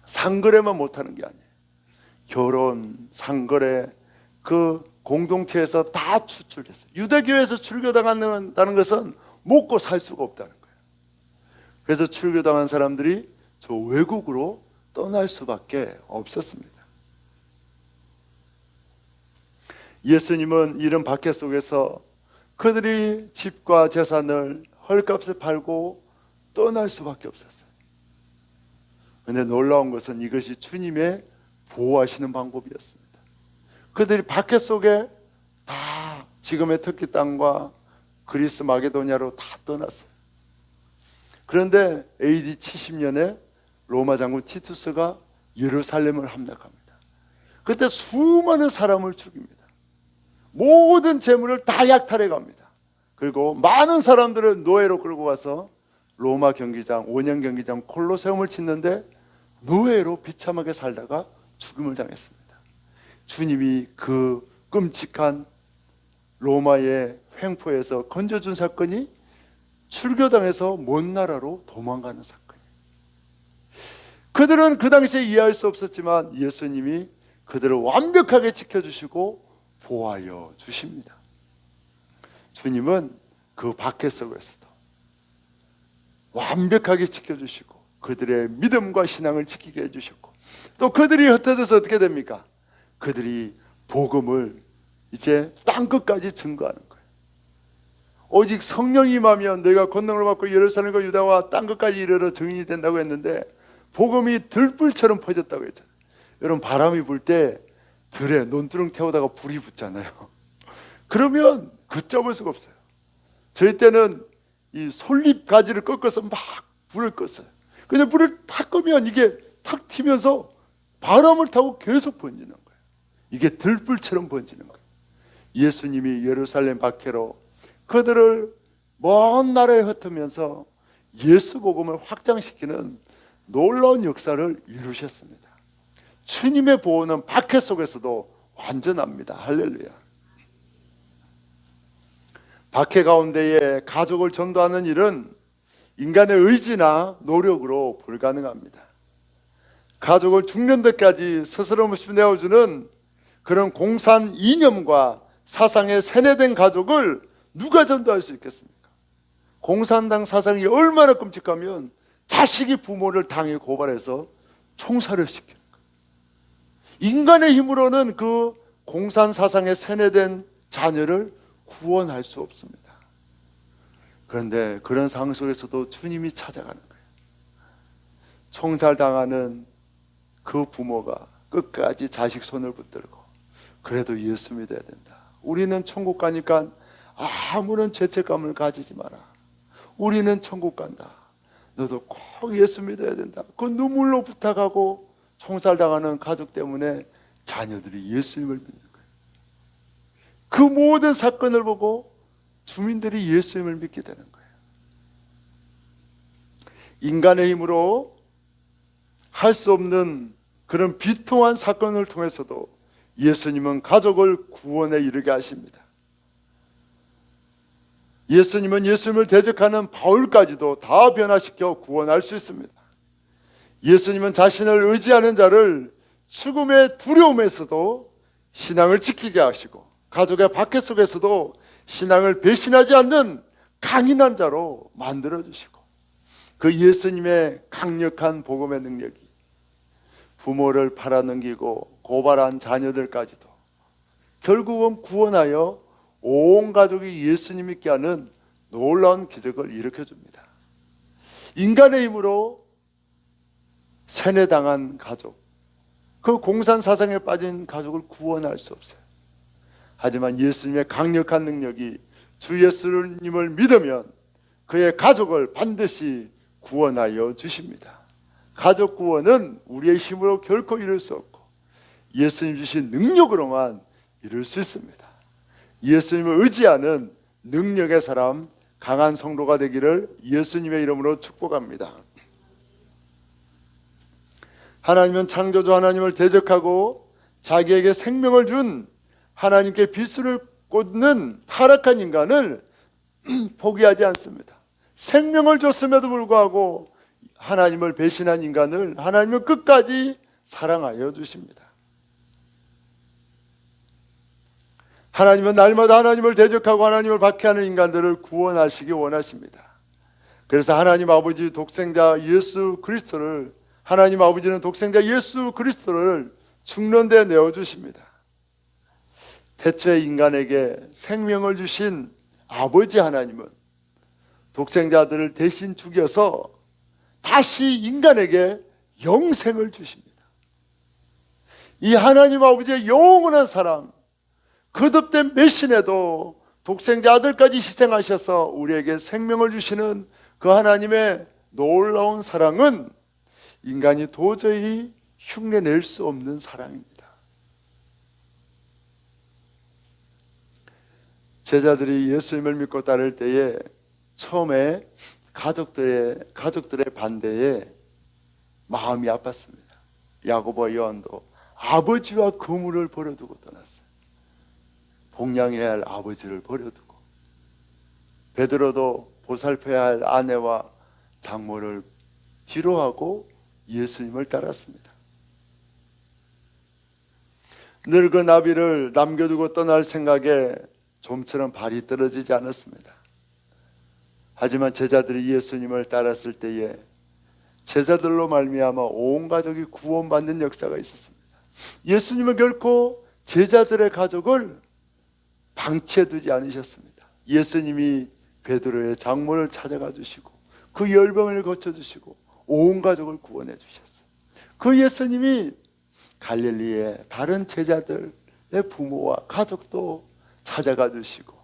상거래만 못하는 게 아니에요. 결혼, 상거래, 그 공동체에서 다 추출됐어요. 유대교회에서 출교당한다는 것은 먹고 살 수가 없다는 거예요. 그래서 출교당한 사람들이 저 외국으로 떠날 수밖에 없었습니다. 예수님은 이런 박해 속에서 그들이 집과 재산을 헐값에 팔고 떠날 수밖에 없었어요. 그런데 놀라운 것은 이것이 주님의 보호하시는 방법이었습니다. 그들이 박해 속에 다 지금의 터키 땅과 그리스 마게도냐로 다 떠났어요. 그런데 AD 70년에 로마 장군 티투스가 예루살렘을 함락합니다. 그때 수많은 사람을 죽입니다. 모든 재물을 다 약탈해 갑니다. 그리고 많은 사람들을 노예로 끌고 가서 로마 경기장, 원형 경기장 콜로세움을 짓는데 노예로 비참하게 살다가 죽음을 당했습니다. 주님이 그 끔찍한 로마의 횡포에서 건져준 사건이 출교당해서 먼 나라로 도망가는 사건이에요. 그들은 그 당시에 이해할 수 없었지만 예수님이 그들을 완벽하게 지켜주시고 보호하여 주십니다. 주님은 그 박해 속에서도 완벽하게 지켜주시고 그들의 믿음과 신앙을 지키게 해주셨고, 또 그들이 흩어져서 어떻게 됩니까? 그들이 복음을 이제 땅끝까지 증거하는 거예요. 오직 성령이 임하면 너희가 권능을 받고 예루살렘과 유다와 땅끝까지 이르러 증인이 된다고 했는데 복음이 들불처럼 퍼졌다고 했잖아요. 여러분, 바람이 불 때 들에 논두렁 태우다가 불이 붙잖아요. 그러면 걷잡을 수가 없어요. 저희 때는 이 솔잎 가지를 꺾어서 막 불을 껐어요. 근데 불을 탁 끄면 이게 탁 튀면서 바람을 타고 계속 번지는 거예요. 이게 들불처럼 번지는 거예요. 예수님이 예루살렘 박해로 그들을 먼 나라에 흩으면서 예수 복음을 확장시키는 놀라운 역사를 이루셨습니다. 주님의 보호는 박해 속에서도 완전합니다. 할렐루야. 박해 가운데에 가족을 전도하는 일은 인간의 의지나 노력으로 불가능합니다. 가족을 죽는 데까지 스스럼없이 내어주는 그런 공산 이념과 사상에 세뇌된 가족을 누가 전도할 수 있겠습니까? 공산당 사상이 얼마나 끔찍하면 자식이 부모를 당해 고발해서 총살을 시키는 거예요. 인간의 힘으로는 그 공산 사상에 세뇌된 자녀를 구원할 수 없습니다. 그런데 그런 상황 속에서도 주님이 찾아가는 거예요. 총살당하는 그 부모가 끝까지 자식 손을 붙들고 그래도 예수 믿어야 된다. 우리는 천국 가니까 아무런 죄책감을 가지지 마라. 우리는 천국 간다. 너도 꼭 예수 믿어야 된다. 그 눈물로 부탁하고 총살당하는 가족 때문에 자녀들이 예수님을 믿는 거예요. 그 모든 사건을 보고 주민들이 예수님을 믿게 되는 거예요. 인간의 힘으로 할 수 없는 그런 비통한 사건을 통해서도 예수님은 가족을 구원에 이르게 하십니다. 예수님은 예수님을 대적하는 바울까지도 다 변화시켜 구원할 수 있습니다. 예수님은 자신을 의지하는 자를 죽음의 두려움에서도 신앙을 지키게 하시고 가족의 박해 속에서도 신앙을 배신하지 않는 강인한 자로 만들어주시고 그 예수님의 강력한 복음의 능력이 부모를 팔아넘기고 고발한 자녀들까지도 결국은 구원하여 온 가족이 예수님 믿게 하는 놀라운 기적을 일으켜줍니다. 인간의 힘으로 세뇌당한 가족, 그 공산사상에 빠진 가족을 구원할 수 없어요. 하지만 예수님의 강력한 능력이 주 예수님을 믿으면 그의 가족을 반드시 구원하여 주십니다. 가족 구원은 우리의 힘으로 결코 이룰 수 없고 예수님 주신 능력으로만 이룰 수 있습니다. 예수님을 의지하는 능력의 사람, 강한 성도가 되기를 예수님의 이름으로 축복합니다. 하나님은 창조주 하나님을 대적하고 자기에게 생명을 준 하나님께 비수를 꽂는 타락한 인간을 포기하지 않습니다. 생명을 줬음에도 불구하고 하나님을 배신한 인간을 하나님은 끝까지 사랑하여 주십니다. 하나님은 날마다 하나님을 대적하고 하나님을 박해하는 인간들을 구원하시기 원하십니다. 그래서 하나님 아버지 독생자 예수 그리스도를, 하나님 아버지는 독생자 예수 그리스도를 죽는 데 내어주십니다. 태초에 인간에게 생명을 주신 아버지 하나님은 독생자들을 대신 죽여서 다시 인간에게 영생을 주십니다. 이 하나님 아버지의 영원한 사랑, 거듭된 메신에도 독생자 아들까지 희생하셔서 우리에게 생명을 주시는 그 하나님의 놀라운 사랑은 인간이 도저히 흉내낼 수 없는 사랑입니다. 제자들이 예수님을 믿고 따를 때에 처음에 가족들의 반대에 마음이 아팠습니다. 야고보와 요한도 아버지와 그물을 버려두고 떠났어요. 복양해야 할 아버지를 버려두고, 베드로도 보살펴야 할 아내와 장모를 뒤로하고 예수님을 따랐습니다. 늙은 아비를 남겨두고 떠날 생각에 좀처럼 발이 떨어지지 않았습니다. 하지만 제자들이 예수님을 따랐을 때에 제자들로 말미암아 온 가족이 구원받는 역사가 있었습니다. 예수님은 결코 제자들의 가족을 방치해두지 않으셨습니다. 예수님이 베드로의 장모를 찾아가 주시고 그 열병을 거쳐주시고 온 가족을 구원해 주셨어요. 그 예수님이 갈릴리의 다른 제자들의 부모와 가족도 찾아가 주시고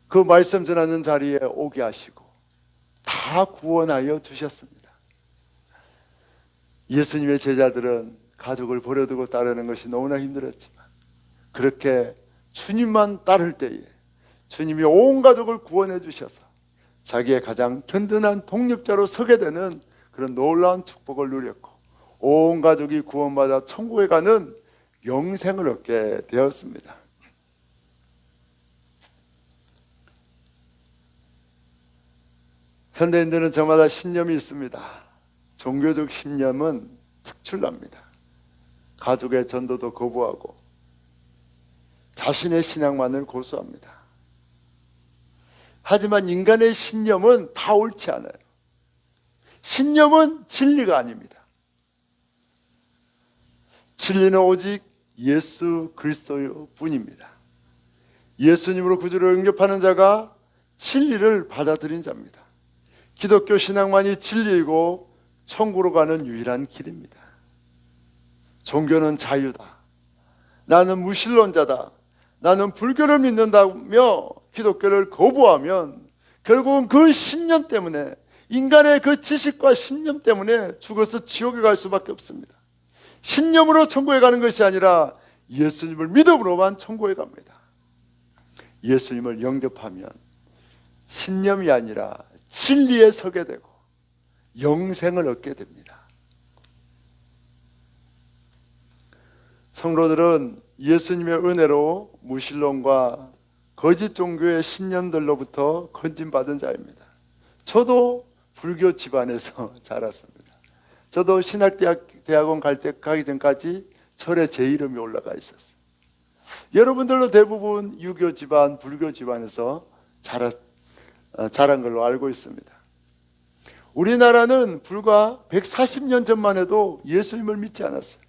그 말씀 전하는 자리에 오게 하시고 다 구원하여 주셨습니다. 예수님의 제자들은 가족을 버려두고 따르는 것이 너무나 힘들었지만 그렇게 주님만 따를 때에 주님이 온 가족을 구원해 주셔서 자기의 가장 든든한 동력자로 서게 되는 그런 놀라운 축복을 누렸고 온 가족이 구원받아 천국에 가는 영생을 얻게 되었습니다. 현대인들은 저마다 신념이 있습니다. 종교적 신념은 특출납니다. 가족의 전도도 거부하고 자신의 신앙만을 고수합니다. 하지만 인간의 신념은 다 옳지 않아요. 신념은 진리가 아닙니다. 진리는 오직 예수 그리스도 뿐입니다. 예수님으로 구주로 영접하는 자가 진리를 받아들인 자입니다. 기독교 신앙만이 진리이고 천국으로 가는 유일한 길입니다. 종교는 자유다. 나는 무신론자다. 나는 불교를 믿는다며 기독교를 거부하면 결국은 그 신념 때문에, 인간의 그 지식과 신념 때문에 죽어서 지옥에 갈 수밖에 없습니다. 신념으로 천국에 가는 것이 아니라 예수님을 믿음으로만 천국에 갑니다. 예수님을 영접하면 신념이 아니라 진리에 서게 되고 영생을 얻게 됩니다. 성도들은 예수님의 은혜로 무신론과 거짓 종교의 신념들로부터 건진받은 자입니다. 저도 불교 집안에서 자랐습니다. 저도 신학대학 대학원 가기 전까지 절에 제 이름이 올라가 있었어요. 여러분들도 대부분 유교 집안, 불교 집안에서 자란 걸로 알고 있습니다. 우리나라는 불과 140년 전만 해도 예수님을 믿지 않았어요.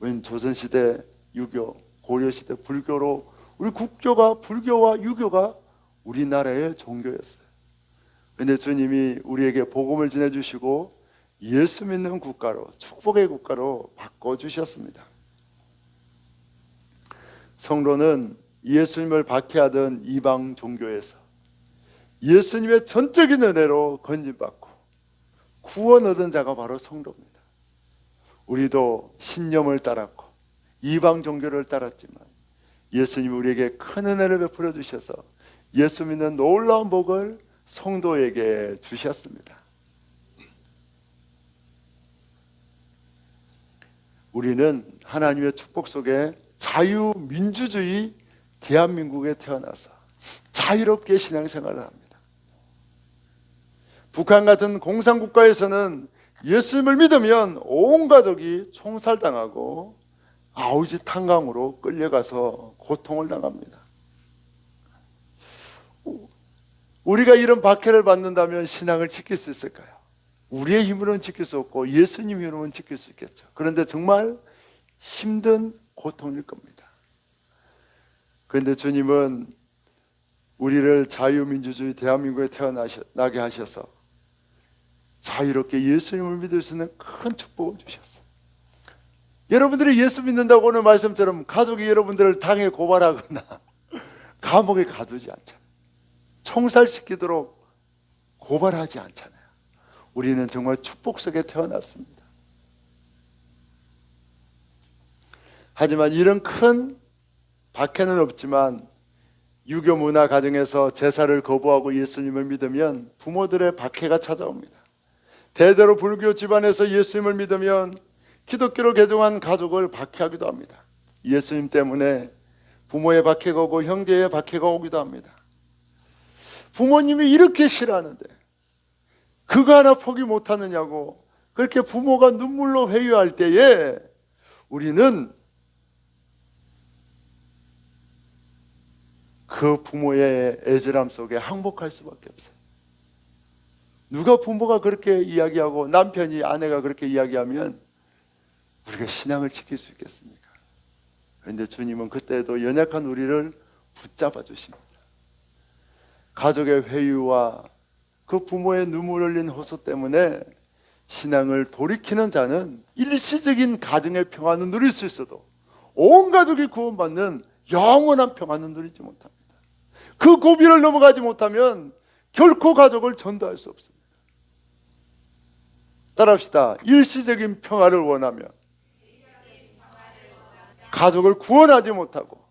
왜냐하면 조선시대 유교, 고려시대 불교로 우리 국교가 불교와 유교가 우리나라의 종교였어요. 그런데 주님이 우리에게 복음을 전해주시고 예수 믿는 국가로, 축복의 국가로 바꿔주셨습니다. 성도는 예수님을 박해하던 이방 종교에서 예수님의 전적인 은혜로 건진받고 구원 얻은 자가 바로 성도입니다. 우리도 신념을 따랐고 이방 종교를 따랐지만 예수님이 우리에게 큰 은혜를 베풀어 주셔서 예수 믿는 놀라운 복을 성도에게 주셨습니다. 우리는 하나님의 축복 속에 자유민주주의 대한민국에 태어나서 자유롭게 신앙생활을 합니다. 북한 같은 공산국가에서는 예수님을 믿으면 온 가족이 총살당하고 아우지 탄광으로 끌려가서 고통을 당합니다. 우리가 이런 박해를 받는다면 신앙을 지킬 수 있을까요? 우리의 힘으로는 지킬 수 없고 예수님 힘으로는 지킬 수 있겠죠. 그런데 정말 힘든 고통일 겁니다. 그런데 주님은 우리를 자유민주주의 대한민국에 태어나게 하셔서 자유롭게 예수님을 믿을 수 있는 큰 축복을 주셨어요. 여러분들이 예수 믿는다고 오늘 말씀처럼 가족이 여러분들을 당에 고발하거나 감옥에 가두지 않잖아요. 총살시키도록 고발하지 않잖아요. 우리는 정말 축복 속에 태어났습니다. 하지만 이런 큰 박해는 없지만 유교 문화 가정에서 제사를 거부하고 예수님을 믿으면 부모들의 박해가 찾아옵니다. 대대로 불교 집안에서 예수님을 믿으면 기독교로 개종한 가족을 박해하기도 합니다. 예수님 때문에 부모의 박해가 오고 형제의 박해가 오기도 합니다. 부모님이 이렇게 싫어하는데 그거 하나 포기 못하느냐고 그렇게 부모가 눈물로 회유할 때에 우리는 그 부모의 애절함 속에 항복할 수밖에 없어요. 누가 부모가 그렇게 이야기하고 남편이 아내가 그렇게 이야기하면 우리가 신앙을 지킬 수 있겠습니까? 그런데 주님은 그때도 연약한 우리를 붙잡아 주십니다. 가족의 회유와 그 부모의 눈물 흘린 호소 때문에 신앙을 돌이키는 자는 일시적인 가정의 평안은 누릴 수 있어도 온 가족이 구원받는 영원한 평안은 누리지 못합니다. 그 고비를 넘어가지 못하면 결코 가족을 전도할 수 없습니다. 따라합시다. 일시적인 평화를 원하면 가족을 구원하지 못하고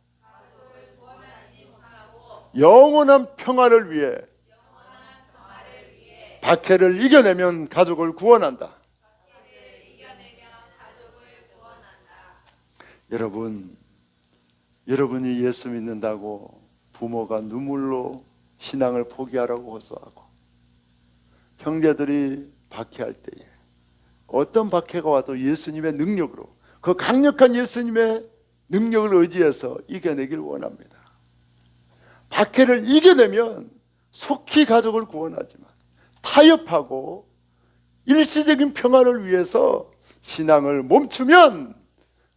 영원한 평화를 위해 박해를 이겨내면 가족을 구원한다. 여러분이 예수 믿는다고 부모가 눈물로 신앙을 포기하라고 호소하고 형제들이 박해할 때에 어떤 박해가 와도 예수님의 능력으로 그 강력한 예수님의 능력을 의지해서 이겨내길 원합니다. 박해를 이겨내면 속히 가족을 구원하지만 타협하고 일시적인 평화를 위해서 신앙을 멈추면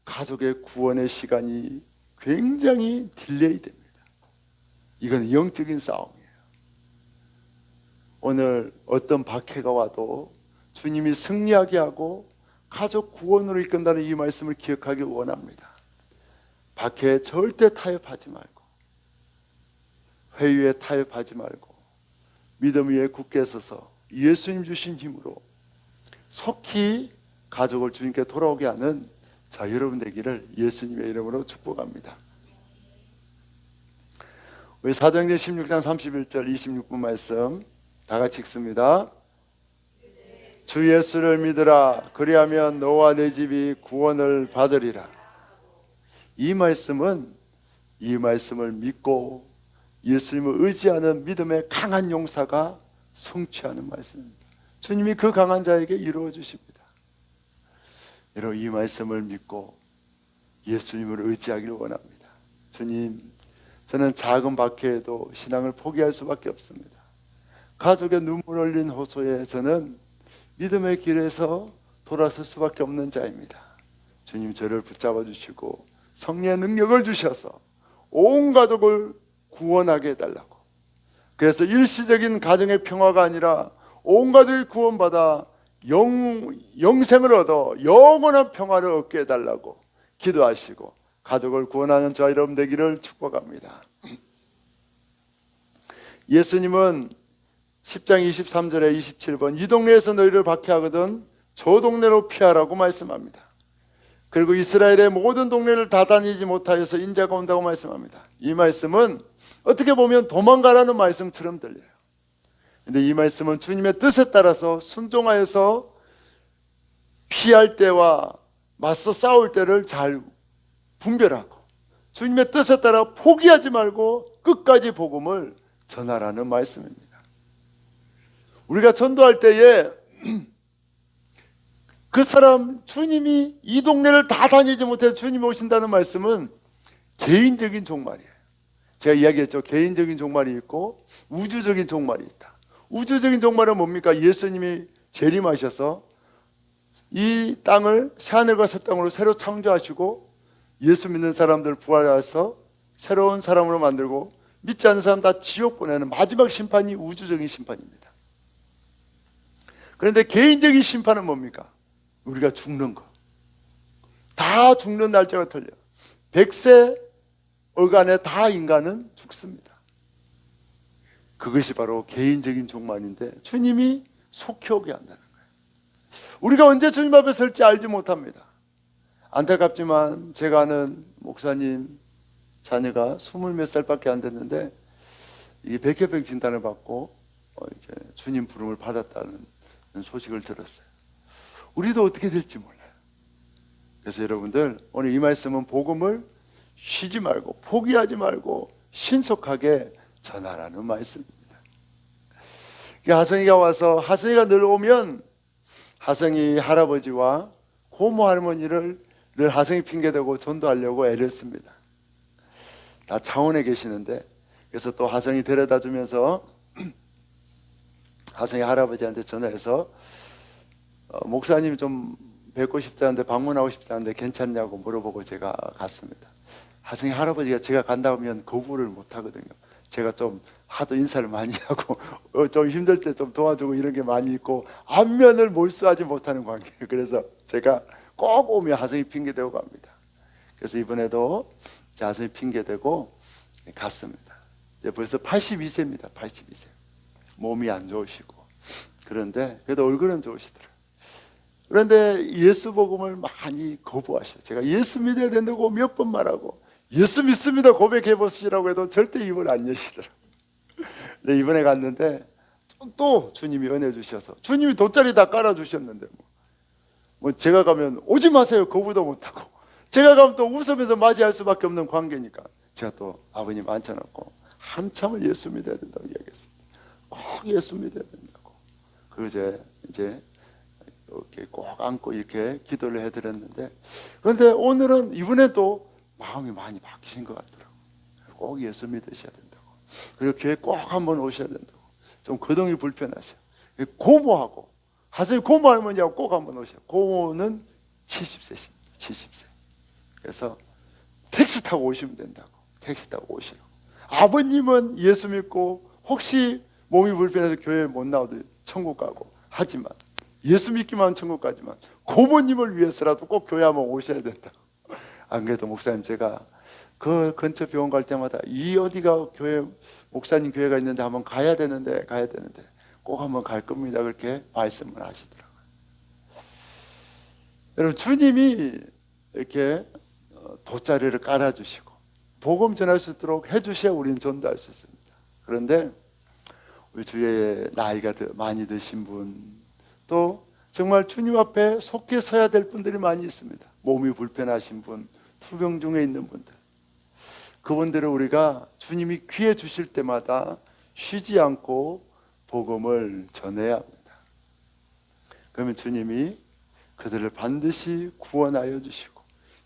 가족의 구원의 시간이 굉장히 딜레이 됩니다. 이건 영적인 싸움이에요. 오늘 어떤 박해가 와도 주님이 승리하게 하고 가족 구원으로 이끈다는 이 말씀을 기억하길 원합니다. 박해에 절대 타협하지 말고 회유에 타협하지 말고 믿음 위에 굳게 서서 예수님 주신 힘으로 속히 가족을 주님께 돌아오게 하는 자 여러분 되기를 예수님의 이름으로 축복합니다. 우리 사도행전 16장 31절 26분 말씀 다 같이 읽습니다. 주 예수를 믿으라. 그리하면 너와 내 집이 구원을 받으리라. 이 말씀을 믿고 예수님을 의지하는 믿음의 강한 용사가 성취하는 말씀입니다. 주님이 그 강한 자에게 이루어 주십니다. 여러분, 이 말씀을 믿고 예수님을 의지하기를 원합니다. 주님, 저는 작은 박해에도 신앙을 포기할 수밖에 없습니다. 가족의 눈물 흘린 호소에 저는 믿음의 길에서 돌아설 수밖에 없는 자입니다. 주님, 저를 붙잡아 주시고 성령의 능력을 주셔서 온 가족을 구원하게 해달라고. 그래서 일시적인 가정의 평화가 아니라 온 가족이 구원받아 영생을 얻어 영원한 평화를 얻게 해달라고 기도하시고 가족을 구원하는 저와 여러분 되기를 축복합니다. 예수님은 10장 23절에 27번 이 동네에서 너희를 박해하거든 저 동네로 피하라고 말씀합니다. 그리고 이스라엘의 모든 동네를 다 다니지 못하여서 인자가 온다고 말씀합니다. 이 말씀은 어떻게 보면 도망가라는 말씀처럼 들려요. 근데 이 말씀은 주님의 뜻에 따라서 순종하여서 피할 때와 맞서 싸울 때를 잘 분별하고 주님의 뜻에 따라 포기하지 말고 끝까지 복음을 전하라는 말씀입니다. 우리가 전도할 때에 그 사람, 주님이 이 동네를 다 다니지 못해 주님이 오신다는 말씀은 개인적인 종말이에요. 제가 이야기했죠. 개인적인 종말이 있고 우주적인 종말이 있다. 우주적인 종말은 뭡니까? 예수님이 재림하셔서 이 땅을 새하늘과 새 땅으로 새로 창조하시고 예수 믿는 사람들 부활해서 새로운 사람으로 만들고 믿지 않는 사람 다 지옥 보내는 마지막 심판이 우주적인 심판입니다. 그런데 개인적인 심판은 뭡니까? 우리가 죽는 거. 다 죽는 날짜가 틀려요. 100세 어간에 다 인간은 죽습니다. 그것이 바로 개인적인 종말인데 주님이 속히 오게 한다는 거예요. 우리가 언제 주님 앞에 설지 알지 못합니다. 안타깝지만 제가 아는 목사님 자녀가 20몇 살밖에 안 됐는데 이 백혈병 진단을 받고 이제 주님 부름을 받았다는 소식을 들었어요. 우리도 어떻게 될지 몰라요. 그래서 여러분들 오늘 이 말씀은 복음을 쉬지 말고 포기하지 말고 신속하게 전하라는 말씀입니다. 하성이가 와서 하성이가 늘 오면 하성이 할아버지와 고모 할머니를 늘 하성이 핑계대고 전도하려고 애를 씁니다. 다 창원에 계시는데 그래서 또 하성이 데려다 주면서 하성이 할아버지한테 전화해서 목사님이 좀 뵙고 싶다는데 방문하고 싶다는데 괜찮냐고 물어보고 제가 갔습니다. 하성이 할아버지가 제가 간다고 하면 거부를 못 하거든요. 제가 좀 하도 인사를 많이 하고 좀 힘들 때 좀 도와주고 이런 게 많이 있고 안면을 몰수하지 못하는 관계예요. 그래서 제가 꼭 오면 하성이 핑계대고 갑니다. 그래서 이번에도 하성이 핑계대고 갔습니다. 이제 벌써 82세입니다. 82세. 몸이 안 좋으시고 그런데 그래도 얼굴은 좋으시더라고요. 그런데 예수 복음을 많이 거부하셔요. 제가 예수 믿어야 된다고 몇 번 말하고 예수 믿습니다 고백해 보시라고 해도 절대 입을 안 여시더라고요. 근데 이번에 갔는데 또 주님이 은혜 주셔서 주님이 돗자리 다 깔아주셨는데 뭐 제가 가면 오지 마세요 거부도 못하고 제가 가면 또 웃으면서 맞이할 수밖에 없는 관계니까 제가 또 아버님 앉혀놓고 한참을 예수 믿어야 된다고 이야기했습니다. 꼭 예수 믿어야 된다고. 그리고 이제 이렇게 꼭 안고 이렇게 기도를 해드렸는데 그런데 오늘은 이번에도 마음이 많이 바뀌신 것 같더라고요. 꼭 예수 믿으셔야 된다고. 그리고 교회 꼭 한번 오셔야 된다고. 좀 거동이 불편하셔요. 고모하고 하성이 고모 할머니하고 꼭 한번 오셔요. 고모는 70세십니다. 70세. 그래서 택시 타고 오시면 된다고. 택시 타고 오시라고. 아버님은 예수 믿고 혹시 몸이 불편해서 교회 못 나와도 천국 가고 하지만 예수 믿기만 하면 천국 가지만 고모님을 위해서라도 꼭 교회 한번 오셔야 된다고. 안 그래도 목사님 제가 그 근처 병원 갈 때마다 이 어디가 교회 목사님 교회가 있는데 한번 가야 되는데 꼭 한번 갈 겁니다. 그렇게 말씀을 하시더라고요. 여러분 주님이 이렇게 돗자리를 깔아주시고 복음 전할 수 있도록 해주셔야 우리는 전도할 수 있습니다. 그런데 우리 주위에 나이가 많이 드신 분 또 정말 주님 앞에 속히 서야 될 분들이 많이 있습니다. 몸이 불편하신 분, 투병 중에 있는 분들 그분들을 우리가 주님이 기회 주실 때마다 쉬지 않고 복음을 전해야 합니다. 그러면 주님이 그들을 반드시 구원하여 주시고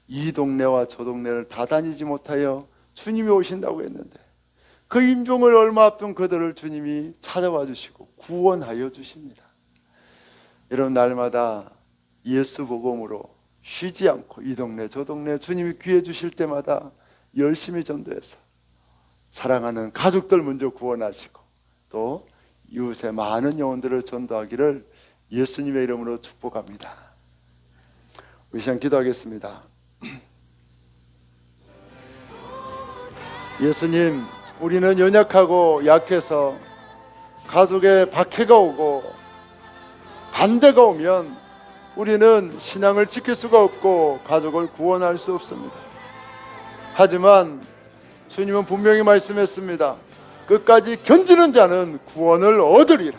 이 동네와 저 동네를 다 다니지 못하여 주님이 오신다고 했는데 그 임종을 얼마 앞둔 그들을 주님이 찾아와 주시고 구원하여 주십니다. 이런 날마다 예수 복음으로 쉬지 않고 이 동네 저 동네 주님이 귀해 주실 때마다 열심히 전도해서 사랑하는 가족들 먼저 구원하시고 또 이웃의 많은 영혼들을 전도하기를 예수님의 이름으로 축복합니다. 우리 시간 기도하겠습니다. 예수님, 우리는 연약하고 약해서 가족에 박해가 오고 반대가 오면 우리는 신앙을 지킬 수가 없고 가족을 구원할 수 없습니다. 하지만 주님은 분명히 말씀했습니다. 끝까지 견디는 자는 구원을 얻으리라.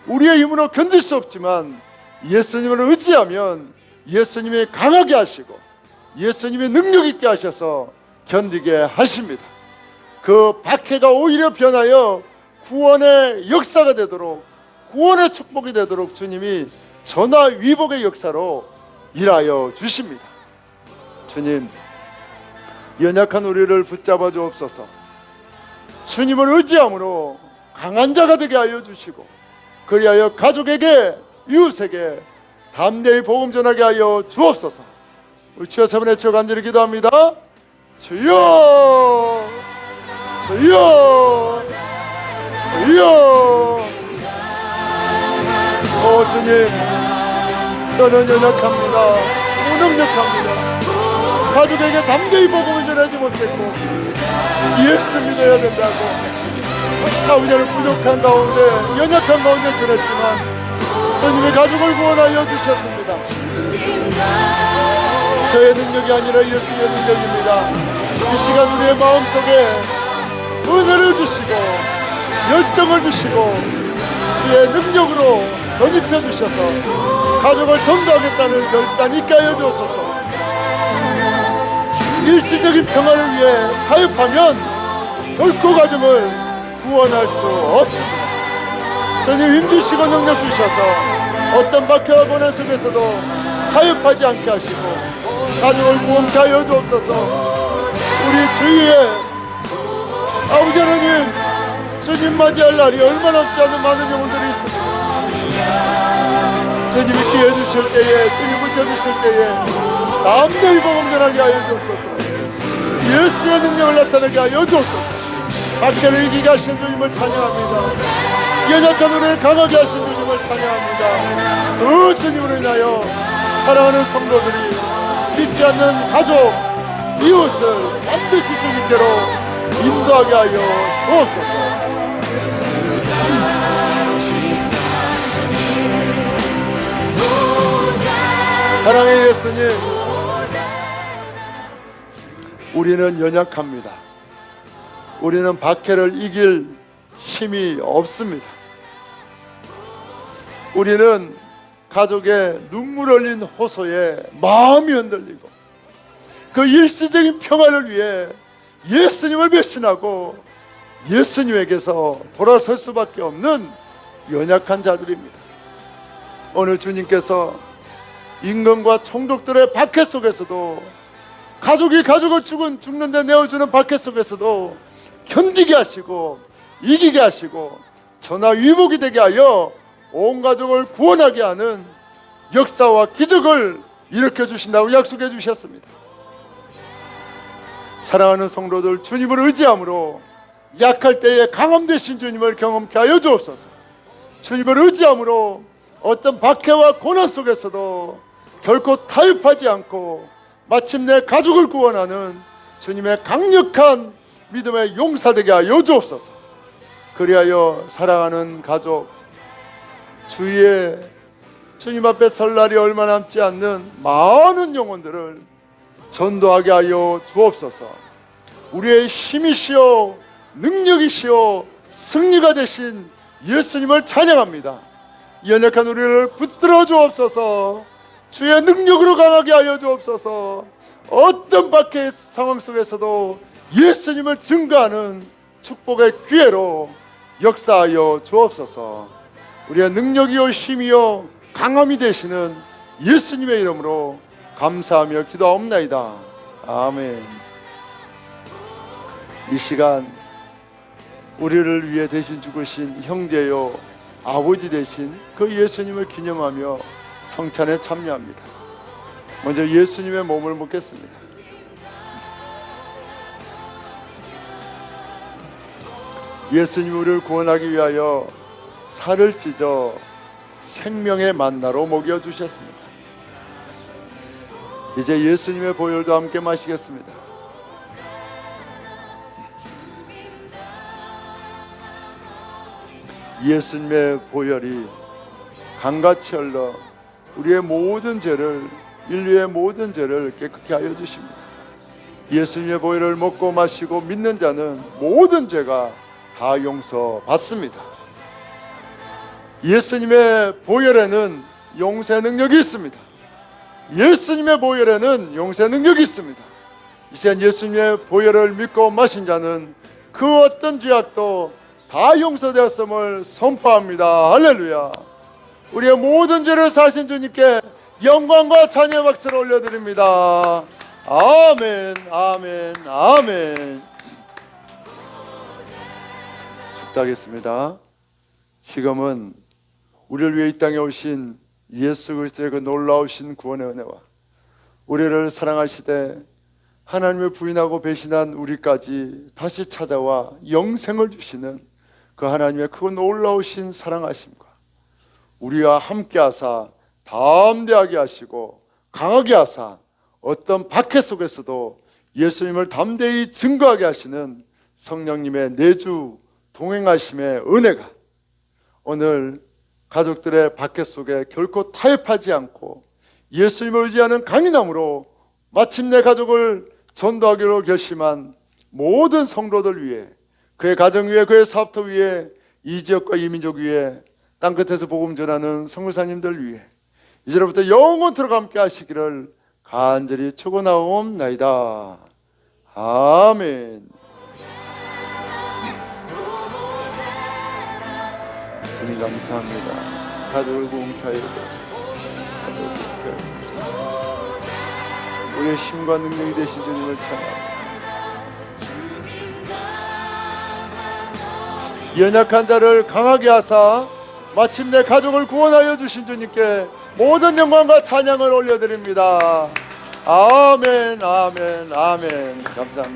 우리의 힘으로 견딜 수 없지만 예수님을 의지하면 예수님이 강하게 하시고 예수님이 능력 있게 하셔서 견디게 하십니다. 그 박해가 오히려 변하여 구원의 역사가 되도록 구원의 축복이 되도록 주님이 전화위복의 역사로 일하여 주십니다. 주님, 연약한 우리를 붙잡아 주옵소서. 주님을 의지함으로 강한 자가 되게 하여 주시고 그리하여 가족에게 이웃에게 담대히 복음 전하게 하여 주옵소서. 우리 주여 세 번의 주여 간절히 기도합니다. 주여, 주여, 주여. 오 주님, 저는 연약합니다. 무능력합니다. 가족에게 담대히 복음을 전하지 못했고 예수 믿어야 된다고 아버지는 부족한 가운데 연약한 가운데 전했지만 주님이 가족을 구원하여 주셨습니다. 저의 능력이 아니라 예수의 능력입니다. 이 시간 우리의 마음속에 은혜를 주시고 열정을 주시고 주의 능력으로 덧입혀 주셔서 가족을 전도하겠다는 결단 있게 하여 주옵소서. 일시적인 평화를 위해 타협하면 결코 가정을 구원할 수 없습니다. 주님 힘주시고 능력 주셔서 어떤 박해와 고난 속에서도 타협하지 않게 하시고 가정을 구원케 하여 주옵소서. 우리 주위에 아버지 하나님 주님 맞이할 날이 얼마 남지 않은 많은 영혼들이 있습니다. 주님이 기회 주실 때에 주님 붙여주실 때에 담대히 복음 전하게 하여 주옵소서. 예수의 능력을 나타내게 하여 주옵소서. 박해를 이기게 하신 주님을 찬양합니다. 연약한 우리를 강하게 하신 주님을 찬양합니다. 그 주님으로 인하여 사랑하는 성도들이 믿지 않는 가족, 이웃을 반드시 주님께로 인도하게 하여 주옵소서. 사랑의 예수님, 우리는 연약합니다. 우리는 박해를 이길 힘이 없습니다. 우리는 가족의 눈물 흘린 호소에 마음이 흔들리고 그 일시적인 평화를 위해 예수님을 배신하고 예수님에게서 돌아설 수밖에 없는 연약한 자들입니다. 오늘 주님께서 임금과 총독들의 박해 속에서도 가족이 가족을 죽는데 내어주는 박해 속에서도 견디게 하시고 이기게 하시고 전화위복이 되게 하여 온 가족을 구원하게 하는 역사와 기적을 일으켜 주신다고 약속해 주셨습니다. 사랑하는 성도들, 주님을 의지함으로 약할 때에 강함 되신 주님을 경험케 하여 주옵소서. 주님을 의지함으로 어떤 박해와 고난 속에서도 결코 타협하지 않고 마침내 가족을 구원하는 주님의 강력한 믿음의 용사되게 하여 주옵소서. 그리하여 사랑하는 가족, 주위에 주님 앞에 설 날이 얼마 남지 않는 많은 영혼들을 전도하게 하여 주옵소서. 우리의 힘이시오 능력이시오 승리가 되신 예수님을 찬양합니다. 연약한 우리를 붙들어 주옵소서. 주의 능력으로 강하게 하여 주옵소서. 어떤 박해의 상황 속에서도 예수님을 증거하는 축복의 기회로 역사하여 주옵소서. 우리의 능력이요 힘이요 강함이 되시는 예수님의 이름으로 감사하며 기도하옵나이다. 아멘. 이 시간 우리를 위해 대신 죽으신 형제요 아버지 되신 그 예수님을 기념하며 성찬에 참여합니다. 먼저 예수님의 몸을 먹겠습니다. 예수님이 우리를 구원하기 위하여 살을 찢어 생명의 만나로 먹여주셨습니다. 이제 예수님의 보혈도 함께 마시겠습니다. 예수님의 보혈이 강같이 흘러 우리의 모든 죄를, 인류의 모든 죄를 깨끗게 하여 주십니다. 예수님의 보혈을 먹고 마시고 믿는 자는 모든 죄가 다 용서받습니다. 예수님의 보혈에는 용서의 능력이 있습니다. 예수님의 보혈에는 용서의 능력이 있습니다. 이 시간 예수님의 보혈을 믿고 마신 자는 그 어떤 죄악도 다 용서되었음을 선포합니다. 할렐루야. 우리의 모든 죄를 사신 주님께 영광과 찬양의 박수를 올려드립니다. 아멘, 아멘, 아멘. 축도하겠습니다. 지금은 우리를 위해 이 땅에 오신 예수 그리스도의 그 놀라우신 구원의 은혜와 우리를 사랑하시되 하나님을 부인하고 배신한 우리까지 다시 찾아와 영생을 주시는 그 하나님의 그 놀라우신 사랑하심과 우리와 함께 하사 담대하게 하시고 강하게 하사 어떤 박해 속에서도 예수님을 담대히 증거하게 하시는 성령님의 내주 동행하심의 은혜가 오늘 가족들의 박해 속에 결코 타협하지 않고 예수님을 의지하는 강인함으로 마침내 가족을 전도하기로 결심한 모든 성도들 위해, 그의 가정 위에, 그의 사업터 위에, 이 지역과 이 민족 위에, 땅끝에서 복음 전하는 선교사님들 위해 이제부터 영원토록 함께 하시기를 간절히 축원하옵나이다. 아멘. 주님 감사합니다. 가족을 구원케 하여 주옵소서. 우리의 힘과 능력이 되신 주님을 찬양합니다. 연약한 자를 강하게 하사 마침내 가족을 구원하여 주신 주님께 모든 영광과 찬양을 올려드립니다. 아멘, 아멘, 아멘. 감사합니다.